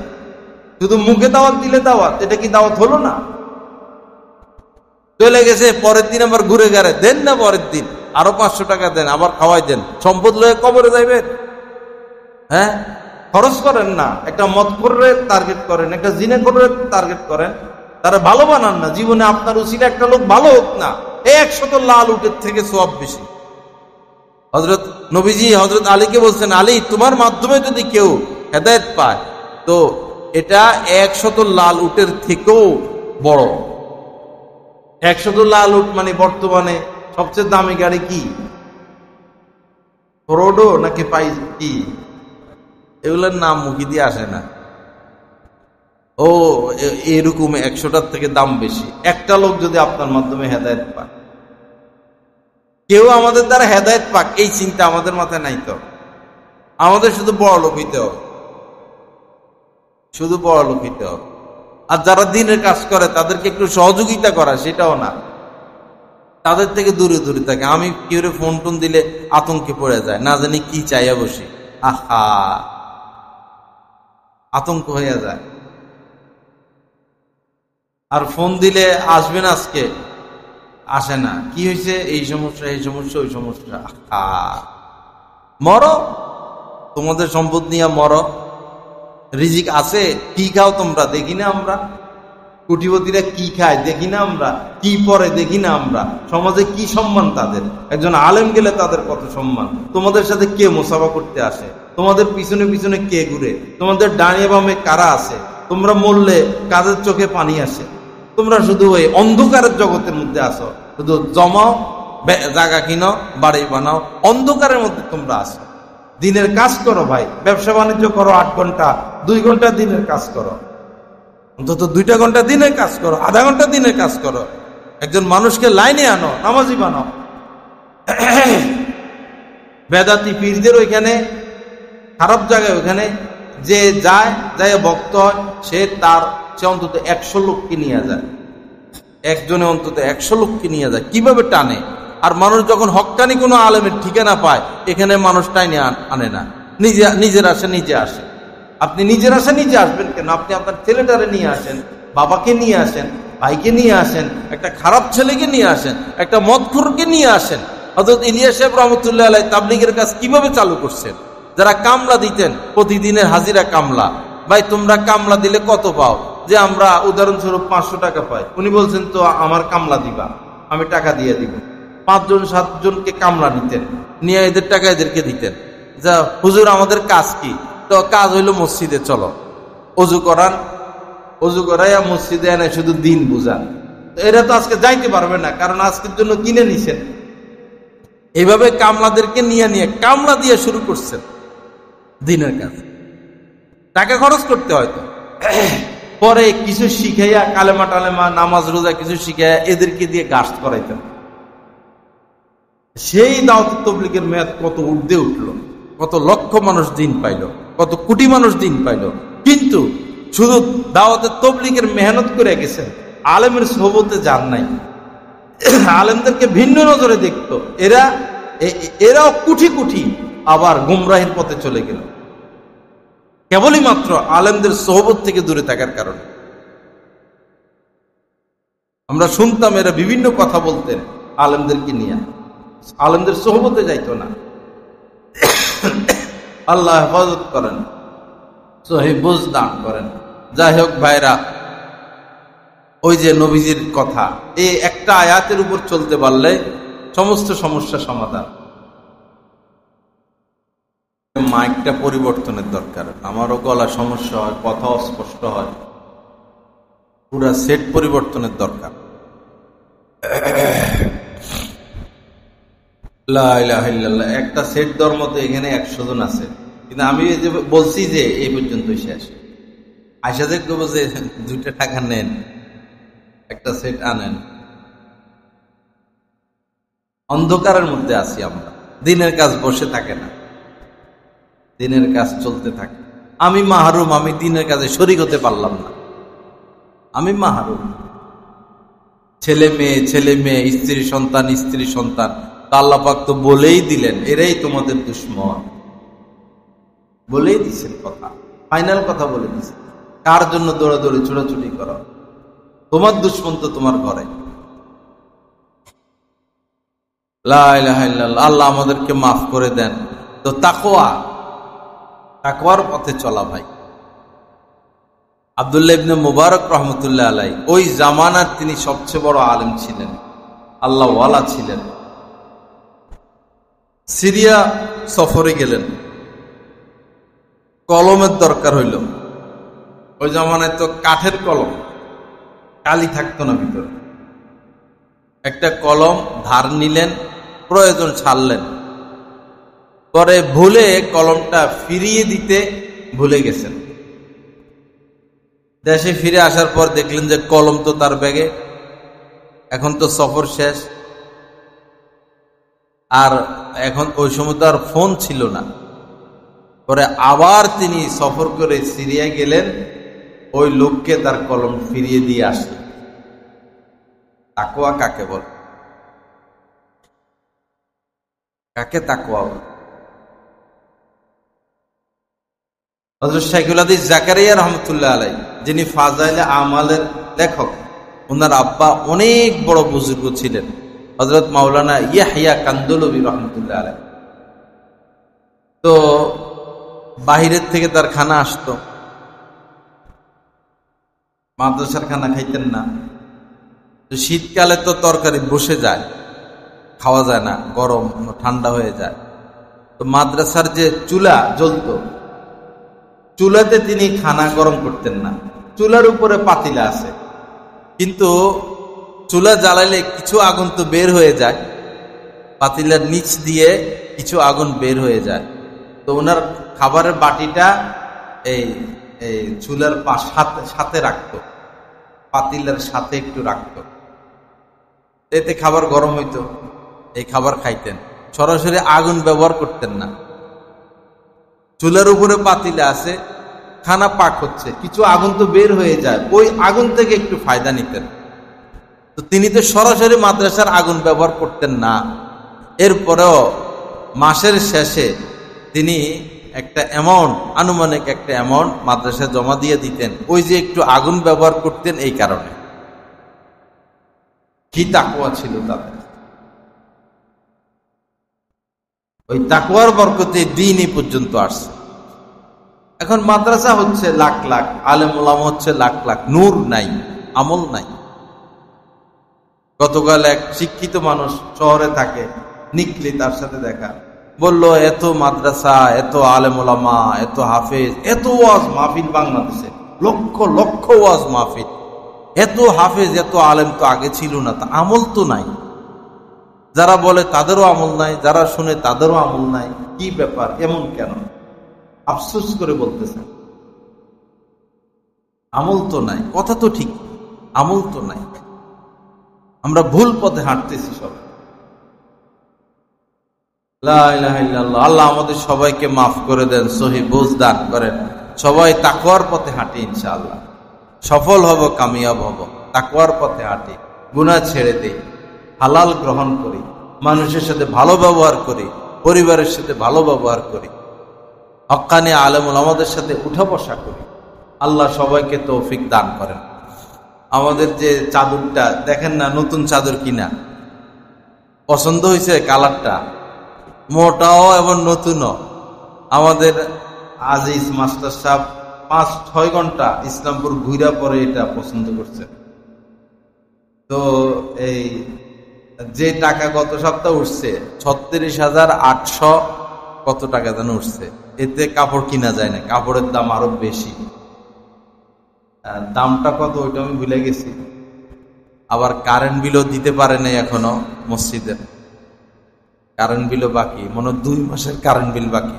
Speaker 1: শুধু মুখে দাওয়াত দিলে দাওয়াত, এটা কি দাওয়াত হলো না? চলে গেছে, পরের দিন আবার ঘুরে গেড়ে দেন না, পরের দিন আরো 500 টাকা দেন, আবার খাওয়াই দেন। সম্পদ লয়ে কবরে যাইবেন? হ্যাঁ, খরচ করেন না। একটা মদ করে টার্গেট করেন, একটা জিনে করে টার্গেট করেন, তারা ভালো বানান না। জীবনে আপনার উচিত একটা লোক ভালো হোক না, 100 লাল উটের থেকে সওয়াব বেশি। হযরত নবীজি হযরত আলীকে বলছেন, আলী তোমার মাধ্যমে যদি কেউ হেদায়েত পায়, তো এটা 100 লাল উটের থেকেও বড়। 100 লাল উট মানে বর্তমানে সবচেয়ে দামি গাড়ি কি? রোডো নাকি পাইজ কি? এগুলোর নাম মুখে দিয়ে আসে না। ও এরকম 100টার থেকে দাম বেশি। একটা লোক যদি আপনার মাধ্যমে হেদায়েত পায়, কেউ আমাদের দ্বারা হেদায়েত পাক, এই চিন্তা আমাদের মাথায় নাই। তো আমাদের শুধু বড় লোক হইতে হবে, শুধু বড় লোক হইতে হবে। আর যারা দিনের কাজ করে তাদেরকে একটু সহযোগিতা করা, সেটাও না। তাদের থেকে দূরে দূরে থাকে। আমি কেউ ফোন টোন দিলে আতঙ্কে পড়ে যায়, না জানি কি চাইয়া বসি, আহা, আতঙ্ক হয়ে যায়। আর ফোন দিলে আসবেন, আজকে আসে না, কি হয়েছে, এই সমস্যা, এই সমস্যা, ওই সমস্যা। আহা, মরো, তোমাদের সম্পদ নিয়ে মরো, রিজিক আছে, কি খাও তোমরা দেখি না আমরা? কোটিপতিরা কি খায় দেখি না আমরা? কি পরে দেখি না আমরা? সমাজে কি সম্মান তাদের? একজন আলেম গেলে তাদের কত সম্মান। তোমাদের সাথে কে মুসাফা করতে আসে? তোমাদের পিছনে পিছনে কে ঘুরে? তোমাদের ডানে বামে কারা আছে? তোমরা মরলে কাদের চোখে পানি আসে? তোমরা শুধু ওই অন্ধকারের জগতের মধ্যে আসো, শুধু জমাও, জায়গা কিনো, বাড়ি বানাও, অন্ধকারের মধ্যে তোমরা আসো। দিনের কাজ করো ভাই, ব্যবসা বাণিজ্য করো, 8 ঘন্টা 2 ঘন্টা দিনের কাজ করো, অন্তত 2 ঘন্টা দিনের কাজ করো, আধা ঘন্টা দিনের কাজ করো। একজন মানুষকে লাইনে আনো, নামাজি বানাও। বেদাতি পীরদের ওইখানে খারাপ জায়গায়, ওইখানে যে যায় ভক্ত হয়, সে অন্তত 100 লোককে নিয়ে যায়, একজনে অন্তত 100 লোককে নিয়ে যায়। কিভাবে টানে! আর মানুষ যখন হক্কানি কোনো আলেমের ঠিকানা পায়, এখানে মানুষ টাইনে আনে না, নিজের আসে, নিজে আসে। আপনি নিজের আসে নিজে আসবেন কেন? আপনি আপনার ছেলেটারে নিয়ে আসেন, বাবাকে নিয়ে আসেন, ভাইকে নিয়ে আসেন, একটা খারাপ ছেলেকে নিয়ে আসেন, একটা মদখোরকে নিয়ে আসেন। হযরত ইলিয়াস সাহেব রহমতুল্লাহ আলাইহি তাবলীগের কাজ কিভাবে চালু করছেন? যারা কামলা দিতেন, প্রতিদিনের হাজিরা কামলা, ভাই তোমরা কামলা দিলে কত পাও? যে আমরা উদাহরণস্বরূপ 500 টাকা পাই। উনি বলছেন, তো আমার কামলা দিবা, আমি টাকা দিয়ে দিব। 5 জন 7 জনকে কামলা নিতেন, নিয়ে এদের টাকা এদেরকে দিতেন। যা হুজুর, আমাদের কাজ কি? তো কাজ হইলো মসজিদে চলো, অজু করান, অজু করাইয়া মসজিদে এনে শুধু দিন বুঝান। এরা তো আজকে যাইতে পারবে না, কারণ আজকের জন্য কিনে নিছেন। এইভাবে কামলাদেরকে নিয়ে কামলা দিয়ে শুরু করছেন দিনের কাজ। টাকা খরচ করতে হয়তো, পরে কিছু শিখাইয়া, কালেমা টালেমা, নামাজ রোজা কিছু শিখাইয়া এদেরকে দিয়ে গাছ করাইতেন। সেই দাওয়াত তাবলীগের মেয়াদ কত ঊর্ধ্বে উঠলো, কত লক্ষ মানুষ দিন পাইল, কত কোটি মানুষ দিন পাইল। কিন্তু শুধু দাওয়াতের তাবলীগের মেহনত করে গেছেন, আলেমের সোহবতে যান নাই। আলেমদেরকে ভিন্ন নজরে দেখতো। এরাও কুঠি কুঠি আবার গুমরাহির পথে চলে গেল, কেবলই মাত্র আলেমদের সোহবত থেকে দূরে থাকার কারণে। আমরা শুনতাম এরা বিভিন্ন কথা বলতেন আলেমদেরকে নিয়ে, আলেমদের সোহবতে যাইতো না। আল্লাহ হেফাজত করেন, সহিহ বুঝ দান করেন। যাই হোক ভাইরা, ওই যে নবীজির কথা, এই একটা আয়াতের উপর চলতে পারলে সমস্ত সমস্যা সমাধান। মাইকটা পরিবর্তনের দরকার, আমারও গলা সমস্যা হয়, কথা অস্পষ্ট হয়, পুরা সেট পরিবর্তনের দরকার। লা ইলাহা ইল্লাল্লাহ, একটা সেট দেওয়ার মতো এখানে 100 জন আছে, কিন্তু আমি যে বলছি যে এই পর্যন্তই শেষ। আয়সা যে কেবল যে 2 টাকা নেন, একটা সেট আনেন। অন্ধকারের মধ্যে আছি আমরা, দিনের কাজ বসে থাকে না, দিনের কাজ চলতে থাকে। আমি মাহরুম, আমি দিনের কাজে শরীক হতে পারলাম না, আমি মাহরুম। ছেলে মেয়ে, স্ত্রী সন্তান, আল্লাহ পাক তো বলেই দিলেন, এরাই তোমাদের দুশমন, বলেই দিচ্ছেন কথা, ফাইনাল কথা বলে দিচ্ছেন। কার জন্য দৌড়াদৌড়ি ছোটাছুটি করো? তোমার দুশমন তো তোমার ঘরে। লা ইলাহা ইল্লাল্লাহ। আল্লাহ আমাদেরকে মাফ করে দেন। তো তাকওয়ার পথে চলা ভাই। আব্দুল্লাহ ইবনে মুবারক রহমতুল্লাহ আলাইহি ওই জামানার তিনি সবচেয়ে বড় আলেম ছিলেন, আল্লাহ ওয়ালা ছিলেন। সিরিয়া সফরে গেলেন, কলমের দরকার হইল। ওই জামানায় তো কাঠের কলম, কালি থাকতো না ভিতরে। একটা কলম ধার নিলেন, প্রয়োজন ছাড়লেন, পরে ভুলে কলমটা ফিরিয়ে দিতে ভুলে গেছেন। দেশে ফিরে আসার পর দেখলেন যে কলম তো তার ব্যাগে। এখন তো সফর শেষ, আর এখন ওই সময় তো আর ফোন ছিল না। পরে আবার তিনি সফর করে সিরিয়া গেলেন, ওই লোককে তার কলম ফিরিয়ে দিয়ে আসলেন। তাকওয়া কাকে বলে? কাকে তাকওয়া বলে? হযরত শাইখুল হাদিস জাকারিয়া রহমতুল্লাহ আলাইহি, যিনি ফাজাইলে আমালের লেখক, ওনার আব্বা অনেক বড় বুজুর্গ ছিলেন, হযরত মাওলানা ইয়াহইয়া কান্দলবী রহমতুল্লাহ আলাইহি। তো বাহিরের থেকে তার খানা আসতো, মাদ্রাসার খানা খাইতেন না। তো শীতকালে তো তরকারি বসে যায়, খাওয়া যায় না, গরম ঠান্ডা হয়ে যায়। তো মাদ্রাসার যে চুলা জ্বলতো, চুলাতে তিনি খানা গরম করতেন না। চুলার উপরে পাতিলা আছে, কিন্তু চুলা জ্বালাইলে কিছু আগুন তো বের হয়ে যায়, পাতিলার নিচ দিয়ে কিছু আগুন বের হয়ে যায়। তো ওনার খাবারের বাটিটা এই চুলার সাথে রাখতো, পাতিলার সাথে একটু রাখতো, এতে খাবার গরম হইতো, এই খাবার খাইতেন। সরাসরি আগুন ব্যবহার করতেন না। চুলার উপরে পাতিলা আছে, খানা পাক হচ্ছে, কিছু আগুন তো বের হয়ে যায়, ওই আগুন থেকে একটু ফায়দা নিতেন। তো তিনি তো সরাসরি মাদ্রাসার আগুন ব্যবহার করতেন না। এরপরেও মাসের শেষে তিনি একটা অ্যামাউন্ট, আনুমানিক একটা অ্যামাউন্ট মাদ্রাসায় জমা দিয়ে দিতেন, ওই যে একটু আগুন ব্যবহার করতেন এই কারণে। কি তাকওয়া ছিল তাদের! ওই তাকওয়ার বরকতে দিন এই পর্যন্ত আসছে। এখন মাদ্রাসা হচ্ছে লাখ লাখ, আলেম ওলামা হচ্ছে লাখ লাখ, নূর নাই, আমল নাই। গতকাল এক শিক্ষিত মানুষ শহরে থাকে, নিকলি তার সাথে দেখা, বলল এত মাদ্রাসা, এত আলেম ওলামা, এত হাফেজ, এত ওয়াজ মাহফিল বাংলাদেশে, লক্ষ লক্ষ ওয়াজ মাহফিল, এত হাফেজ, এত আলেম তো আগে ছিল না, তা আমল তো নাই। যারা বলে তাদেরও আমল নাই, যারা শুনে তাদেরও আমল নাই। কি ব্যাপার, এমন কেন? আফসোস করে বলতেছেন, আমল তো নাই। কথা তো ঠিক, আমল তো নাই। আমরা ভুল পথে হাঁটতেছি সব। লা ইলাহা ইল্লাল্লাহ। আল্লাহ আমাদের সবাইকে মাফ করে দেন, সহি বুঝ দান করেন। সবাই তাকওয়ার পথে হাঁটি, ইনশাআল্লাহ সফল হব, কামিয়াব হব। তাকওয়ার পথে হাঁটি, গুনাহ ছেড়ে দেই, হালাল গ্রহণ করি, মানুষের সাথে ভালো ব্যবহার করি, পরিবারের সাথে ভালো ব্যবহার করি, হক্কানি আলেম ওলামাদের সাথে উঠা বসা করি। আল্লাহ সবাইকে তৌফিক দান করেন। আমাদের যে চাদরটা দেখেন না, নতুন চাদর কিনা, পছন্দ হয়েছে কালারটা, মোটাও এবং নতুনও। আমাদের আজিজ মাস্টার সাহেব 5-6 ঘন্টা ইসলামপুর ঘুরা পরে এটা পছন্দ করছে। তো এই যে টাকা গত সপ্তাহ উঠছে 36,800 কত টাকা যেন উঠছে, এতে কাপড় কিনা যায় না, কাপড়ের দাম আরো বেশি। দামটা কত ওইটা আমি ভুলে গেছি। আবার কারেন্ট বিলও দিতে পারে নাই এখনো, মসজিদের কারেন্ট বিলও বাকি, মনে 2 মাসের কারেন্ট বিল বাকি।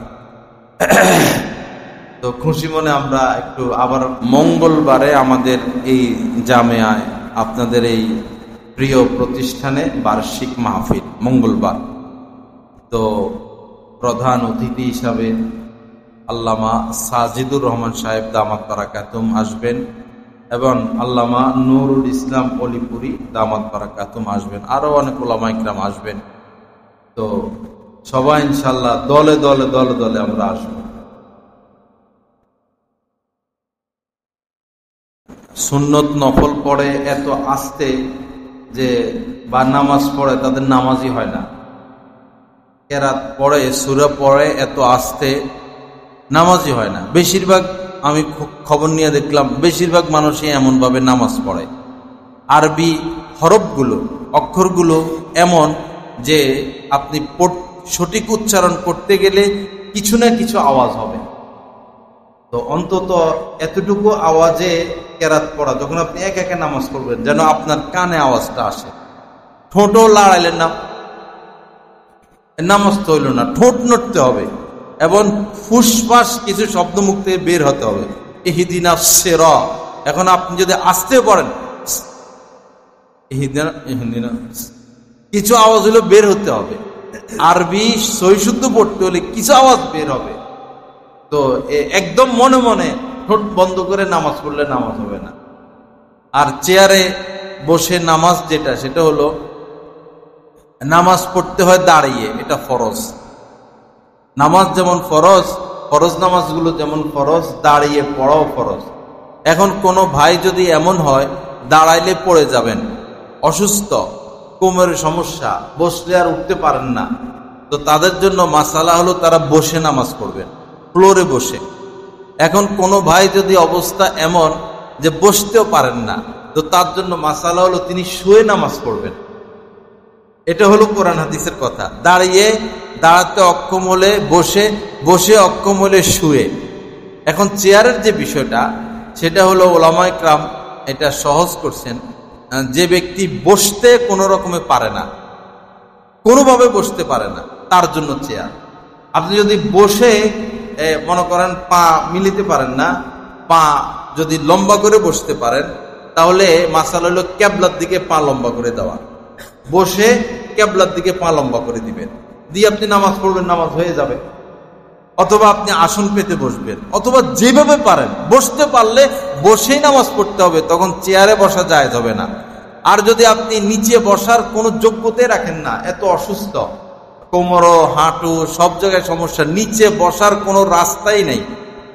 Speaker 1: তো খুশি মনে আমরা একটু আবার মঙ্গলবারে আমাদের এই জামেয়ায়, আপনাদের এই প্রিয় প্রতিষ্ঠানে বার্ষিক মাহফিল মঙ্গলবার। তো প্রধান অতিথি হিসাবে আল্লামা সাজিদুর রহমান সাহেব দামাত বারাকাতুম আসবেন, এবং আল্লামা নুরুল ইসলাম অলিপুরি দামাত বারাকাতুম আসবেন, আরো অনেক উলামা ইকরাম আসবেন। তো সবাই ইনশাআল্লাহ দলে দলে দলে দলে আমরা আসবো। সুন্নত নফল পড়ে এত আস্তে যে, বা নামাজ পড়ে তাদের নামাজই হয় না। কেরাত পড়ে, সূরা পড়ে এত আস্তে, নামাজই হয় না। বেশিরভাগ আমি খবর নিয়ে দেখলাম, বেশিরভাগ মানুষই এমন ভাবে নামাজ পড়ে। আরবি হরফগুলো, অক্ষরগুলো এমন যে আপনি সঠিক উচ্চারণ করতে গেলে কিছু না কিছু আওয়াজ হবে। তো অন্তত এতটুকু আওয়াজে কেরাত পড়া, যখন আপনি একা একা নামাজ পড়বেন, যেন আপনার কানে আওয়াজটা আসে। ঠোঁটও লাড়াইলেন না, নামাজ তো হইল না। ঠোঁট নড়তে হবে এবং ফুসফাস কিছু শব্দ মুখ থেকে বের হতে হবে। ইহদিনা সিরা, এখন আপনি যদি আস্তে পড়েন, ইহদিনা, কিছু আওয়াজ হলো বের হতে হবে। আরবি সহিশুদ্ধ পড়তে হলে কিছু আওয়াজ বের হবে। তো একদম মনে মনে ঠোঁট বন্ধ করে নামাজ পড়লে নামাজ হবে না। আর চেয়ারে বসে নামাজ যেটা, সেটা হলো নামাজ পড়তে হয় দাঁড়িয়ে, এটা ফরজ। নামাজ যেমন ফরজ, ফরজ নামাজগুলো যেমন ফরজ, দাঁড়িয়ে পড়াও ফরজ। এখন কোনো ভাই যদি এমন হয় দাঁড়াইলে পড়ে যাবেন, অসুস্থ, কোমরের সমস্যা, বসলে আর উঠতে পারেন না, তো তাদের জন্য মাসালা হলো তারা বসে নামাজ পড়বেন, ফ্লোরে বসে। এখন কোনো ভাই যদি অবস্থা এমন যে বসতেও পারেন না, তো তার জন্য মাসালা হলো তিনি শুয়ে নামাজ পড়বেন। এটা হলো কোরআন হাদিসের কথা। দাঁড়াতে অক্ষম হলে বসে, বসে অক্ষম হলে শুয়ে। এখন চেয়ারের যে বিষয়টা, সেটা হলো ওলামায়ে কেরাম এটা সহজ করছেন। যে ব্যক্তি বসতে কোনো রকমে পারে না, কোনোভাবে বসতে পারে না, তার জন্য চেয়ার। আপনি যদি বসে মনে করেন পা মিলিতে পারেন না, পা যদি লম্বা করে বসতে পারেন, তাহলে মাসালা হলো কেবলার দিকে পা লম্বা করে দেওয়া। বসে কেবলার দিকে পা লম্বা করে দিবেন, দিয়ে আপনি নামাজ পড়বেন, নামাজ হয়ে যাবে। অথবা আপনি আসন পেতে বসবেন, অথবা যেভাবে পারেন। বসতে পারলে বসেই নামাজ পড়তে হবে, তখন চেয়ারে বসা জায়েজ হবে না। আর যদি আপনি নিচে বসার কোনো যোগ্যতাই রাখেন না, এত অসুস্থ, কোমর, হাঁটু সব জায়গায় সমস্যা, নিচে বসার কোনো রাস্তাই নেই,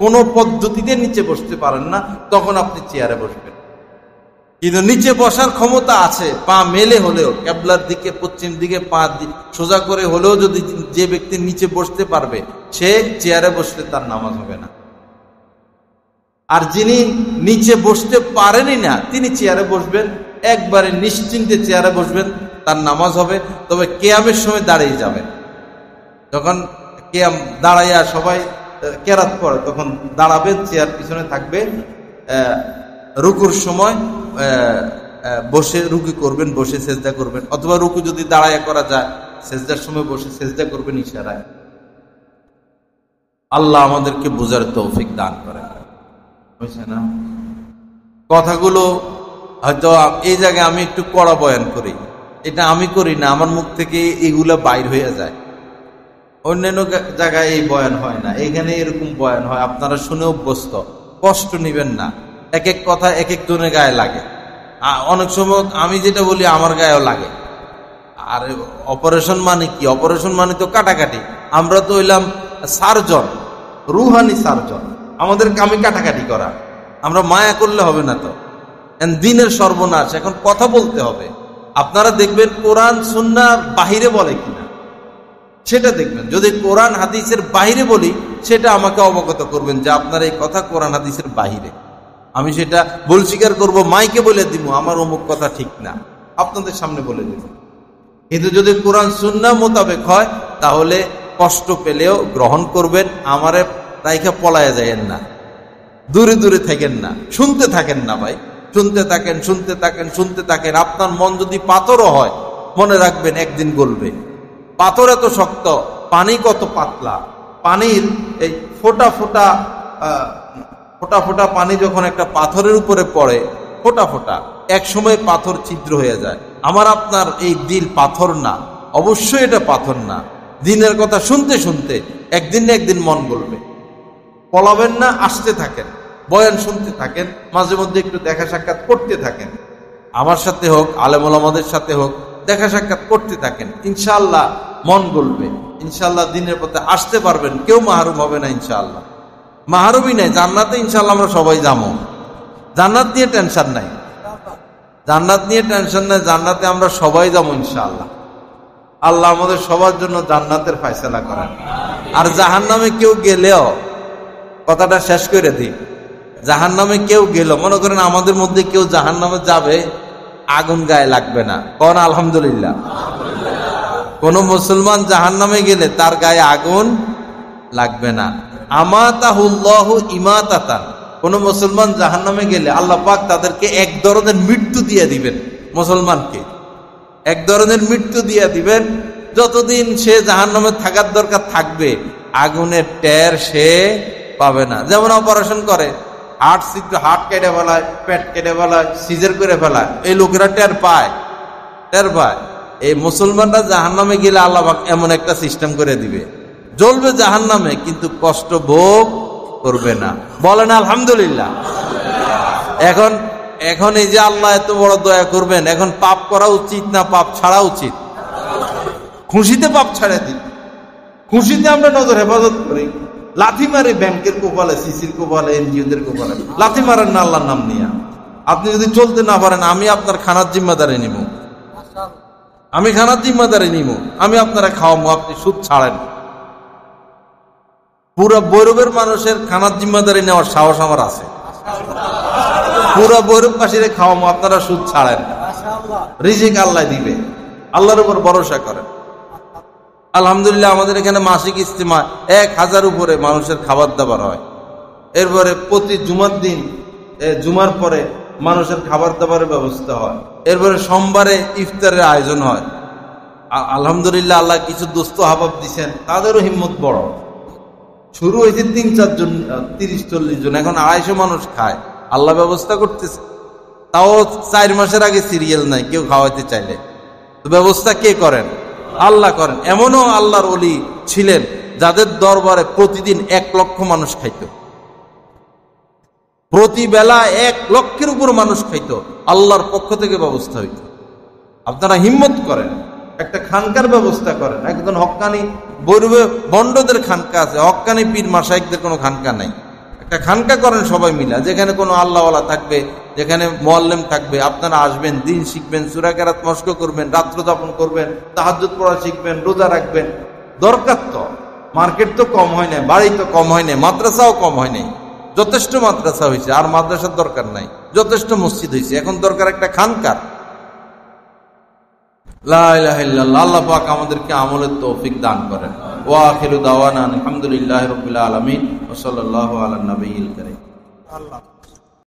Speaker 1: কোনো পদ্ধতিতে নিচে বসতে পারেন না, তখন আপনি চেয়ারে বসবেন। কিন্তু নিচে বসার ক্ষমতা আছে, পা মেলে হলেও, কেবলার দিকে পশ্চিম দিকে পা সোজা করে হলেও যদি যে ব্যক্তি নিচে বসতে পারবে, সে চেয়ারে বসলে তার নামাজ হবে না। আর যিনি নিচে বসতে পারেনই না, তিনি চেয়ারে বসবেন, একবারে নিশ্চিন্তে চেয়ারে বসবেন, তার নামাজ হবে। তবে কিয়ামের সময় দাঁড়িয়ে যাবেন। যখন কিয়াম দাঁড়াইয়া সবাই কেরাত করে, তখন দাঁড়াবেন, চেয়ার পিছনে থাকবে। রুকুর সময় বসে রুকু করবেন, বসে সেজদা করবেন, অথবা রুকু যদি দাঁড়ায় করা যায়, সেজদার সময় বসে সেজদা করবেন ইশারায়। আল্লাহ আমাদেরকে বুঝার তৌফিক দান করেন, বুঝছে না? কথাগুলো হয়তো এই জায়গায় আমি একটু কড়া বয়ান করি, এটা আমি করি না, আমার মুখ থেকে এগুলা বাইর হয়ে যায়। অন্যান্য জায়গায় এই বয়ান হয় না, এখানে এরকম বয়ান হয়। আপনারা শুনে অভ্যস্ত, কষ্ট নিবেন না। এক এক কথা এক একজনের গায়ে লাগে। অনেক সময় আমি যেটা বলি আমার গায়েও লাগে। আর অপারেশন মানে কি? অপারেশন মানে তো কাটাকাটি। আমরা তো হইলাম সার্জন, রুহানি সার্জন, আমাদের কামে কাটাকাটি করা। আমরা মায়া করলে হবে না তো, দিনের সর্বনাশ। এখন কথা বলতে হবে। আপনারা দেখবেন কোরআন সুন্নাহর বাহিরে বলে কিনা, সেটা দেখবেন। যদি কোরআন হাদিসের বাহিরে বলি, সেটা আমাকে অবগত করবেন যে আপনার এই কথা কোরআন হাদিসের বাহিরে। আমি সেটা ভুল স্বীকার করবো, মাইকে বলে দিব আমার অমুক কথা ঠিক না, আপনাদের সামনে বলে দিব। কিন্তু যদি কোরআন সুন্নাহ মোতাবেক হয়, তাহলে কষ্ট পেলেও গ্রহণ করবেন। আমারে রাইখা পলায়া যায়েন না, দূরে দূরে থাকেন না, শুনতে থাকেন না ভাই, শুনতে থাকেন, শুনতে থাকেন, শুনতে থাকেন। আপনার মন যদি পাথরও হয়, মনে রাখবেন একদিন গলবে। পাথর এত শক্ত, পানি কত পাতলা। পানির এই ফোটা ফোটা ফোটা ফোটা পানি যখন একটা পাথরের উপরে পড়ে, ফোটা ফোটা, এক সময় পাথর ছিদ্র হয়ে যায়। আমার আপনার এই দিল পাথর না, অবশ্যই এটা পাথর না। দিনের কথা শুনতে শুনতে একদিন না একদিন মন গলবে। পলাবেন না, আসতে থাকেন, বয়ান শুনতে থাকেন, মাঝে মধ্যে একটু দেখা সাক্ষাৎ করতে থাকেন। আমার সাথে হোক, আলেম ওলামাদের সাথে হোক, দেখা সাক্ষাৎ করতে থাকেন। ইনশাআল্লাহ মন গলবে, ইনশাআল্লাহ দিনের পথে আসতে পারবেন, কেউ মাহরুম হবে না। ইনশাআল্লাহ মাহরুমই নাই, জান্নাতে ইনশাআল্লাহ আমরা সবাই যাবো। জান্নাত নিয়ে টেনশন নাই, জান্নাত নিয়ে টেনশন নাই, জান্নাতে আমরা সবাই যাবো ইনশাআল্লাহ। আল্লাহ আমাদের সবার জন্য জান্নাতের ফয়সালা করেন। আর জাহান্নামে কেউ গেলেও, কথাটা শেষ করে দিই, জাহান্নামে কেউ গেল, মনে করেন আমাদের মধ্যে কেউ জাহান্নামে যাবে, আগুন গায়ে লাগবে না। কোন আলহামদুলিল্লাহ। কোন মুসলমান জাহান্নামে গেলে তার গায়ে আগুন লাগবে না। আমাতাহুল্লাহু ইমাতাতান। কোন মুসলমান জাহান্নামে গেলে আল্লাহ পাক তাদেরকে এক ধরনের মৃত্যু দিয়ে দিবেন। মুসলমানকে এক ধরনের মৃত্যু দিয়ে দিবেন, যতদিন সে জাহান্নামে থাকার দরকার থাকবে, আগুনের টের সে পাবে না। যেমন অপারেশন করে, হার্ট কেটে ফেলায়, পেট কেটে ফেলায়, সিজার করে ফেলায়, এই লোকেরা টের পায়। এই মুসলমানরা জাহান্নামে গেলে আল্লাহ পাক এমন একটা সিস্টেম করে দিবে, জ্বলবে জাহান্নামে কিন্তু কষ্ট ভোগ করবে না। বলেন আলহামদুলিল্লাহ। এখন এই যে আল্লাহ এত বড় দয়া করবেন, এখন পাপ করা উচিত না পাপ ছাড়া উচিত? খুশিতে পাপ ছাড়ে দিই, খুশিতে আমরা নজর হেফাজত করি। লাথি মারি ব্যাংকের কোপালে, সিসির কোপালে, এনজিওদের কোপালে লাথি মারেন না আল্লাহর নাম নিয়ে। আপনি যদি চলতে না পারেন, আমি আপনার খানার জিম্মাদারি নিব, আমি খানার জিম্মাদারি নিব, আমি আপনারা খাওয়াবো, আপনি সুদ ছাড়েন। পুরা বৈরবের মানুষের খানার জিম্মাদারি নেওয়ার সাহস আমার আছে। পুরা বৈরববাসীরে খাওয়াবো, আপনারা সুদ ছাড়েন। রিজিক আল্লাহ দিবে, আল্লাহর উপর ভরসা করেন। আলহামদুলিল্লাহ আমাদের এখানে মাসিক ইজতিমা 1000 উপরে মানুষের খাবার দাবার হয়। এরপরে প্রতি জুমার দিন, জুমার পরে মানুষের খাবার দাবারের ব্যবস্থা হয়। এরপরে সোমবারে ইফতারের আয়োজন হয়। আলহামদুলিল্লাহ আল্লাহ কিছু দোস্ত হাবাব দিচ্ছেন, তাদেরও হিম্মত বড়। শুরু হয়েছে 3-4 জন, 30-40 জন, এখন 250 মানুষ খায়। আল্লাহ ব্যবস্থা করতেছে, তাও 4 মাসের আগে সিরিয়াল নাই কেউ খাওয়াইতে চাইলে। তো ব্যবস্থা কে করেন? আল্লাহ করেন। এমনও আল্লাহর ওলি ছিলেন যাদের দরবারে প্রতিদিন 1 লক্ষ মানুষ খাইত, প্রতি বেলা 1 লক্ষের উপর মানুষ খাইত, আল্লাহর পক্ষ থেকে ব্যবস্থা হইত। আপনারা হিম্মত করেন, একটা খানকার ব্যবস্থা করেন। একজন হক্কানি বৈরবে বন্ডদের খানকা আছে, হক্কানি পীর মাশায়েখদের কোনো খানকা নাই। একটা খানকা করেন সবাই মিলা, যেখানে কোনো আল্লাহওয়ালা থাকবে, যেখানে মুআল্লিম থাকবে। আপনারা আসবেন, দিন শিখবেন, সূরা কেরাত মশক করবেন, রাত্র যাপন করবেন, তাহাজ্জুদ পড়া শিখবেন, রোজা রাখবেন। দরকার তো, মার্কেট তো কম হয় না, বাড়ি তো কম হয় না, মাদ্রাসাও কম হয় নাই। যথেষ্ট মাদ্রাসা হয়েছে, আর মাদ্রাসার দরকার নাই। যথেষ্ট মসজিদ হয়েছে, এখন দরকার একটা খানকার। লা ইলাহা ইল্লাল্লাহ। আল্লাহ পাক আমাদেরকে আমলের তৌফিক দান করেন। ওয়া আখিরু দাওয়ানা আলহামদুলিল্লাহি রাব্বিল আলামিন ওয়া সাল্লাল্লাহু আলা নবিয়িল কারীম।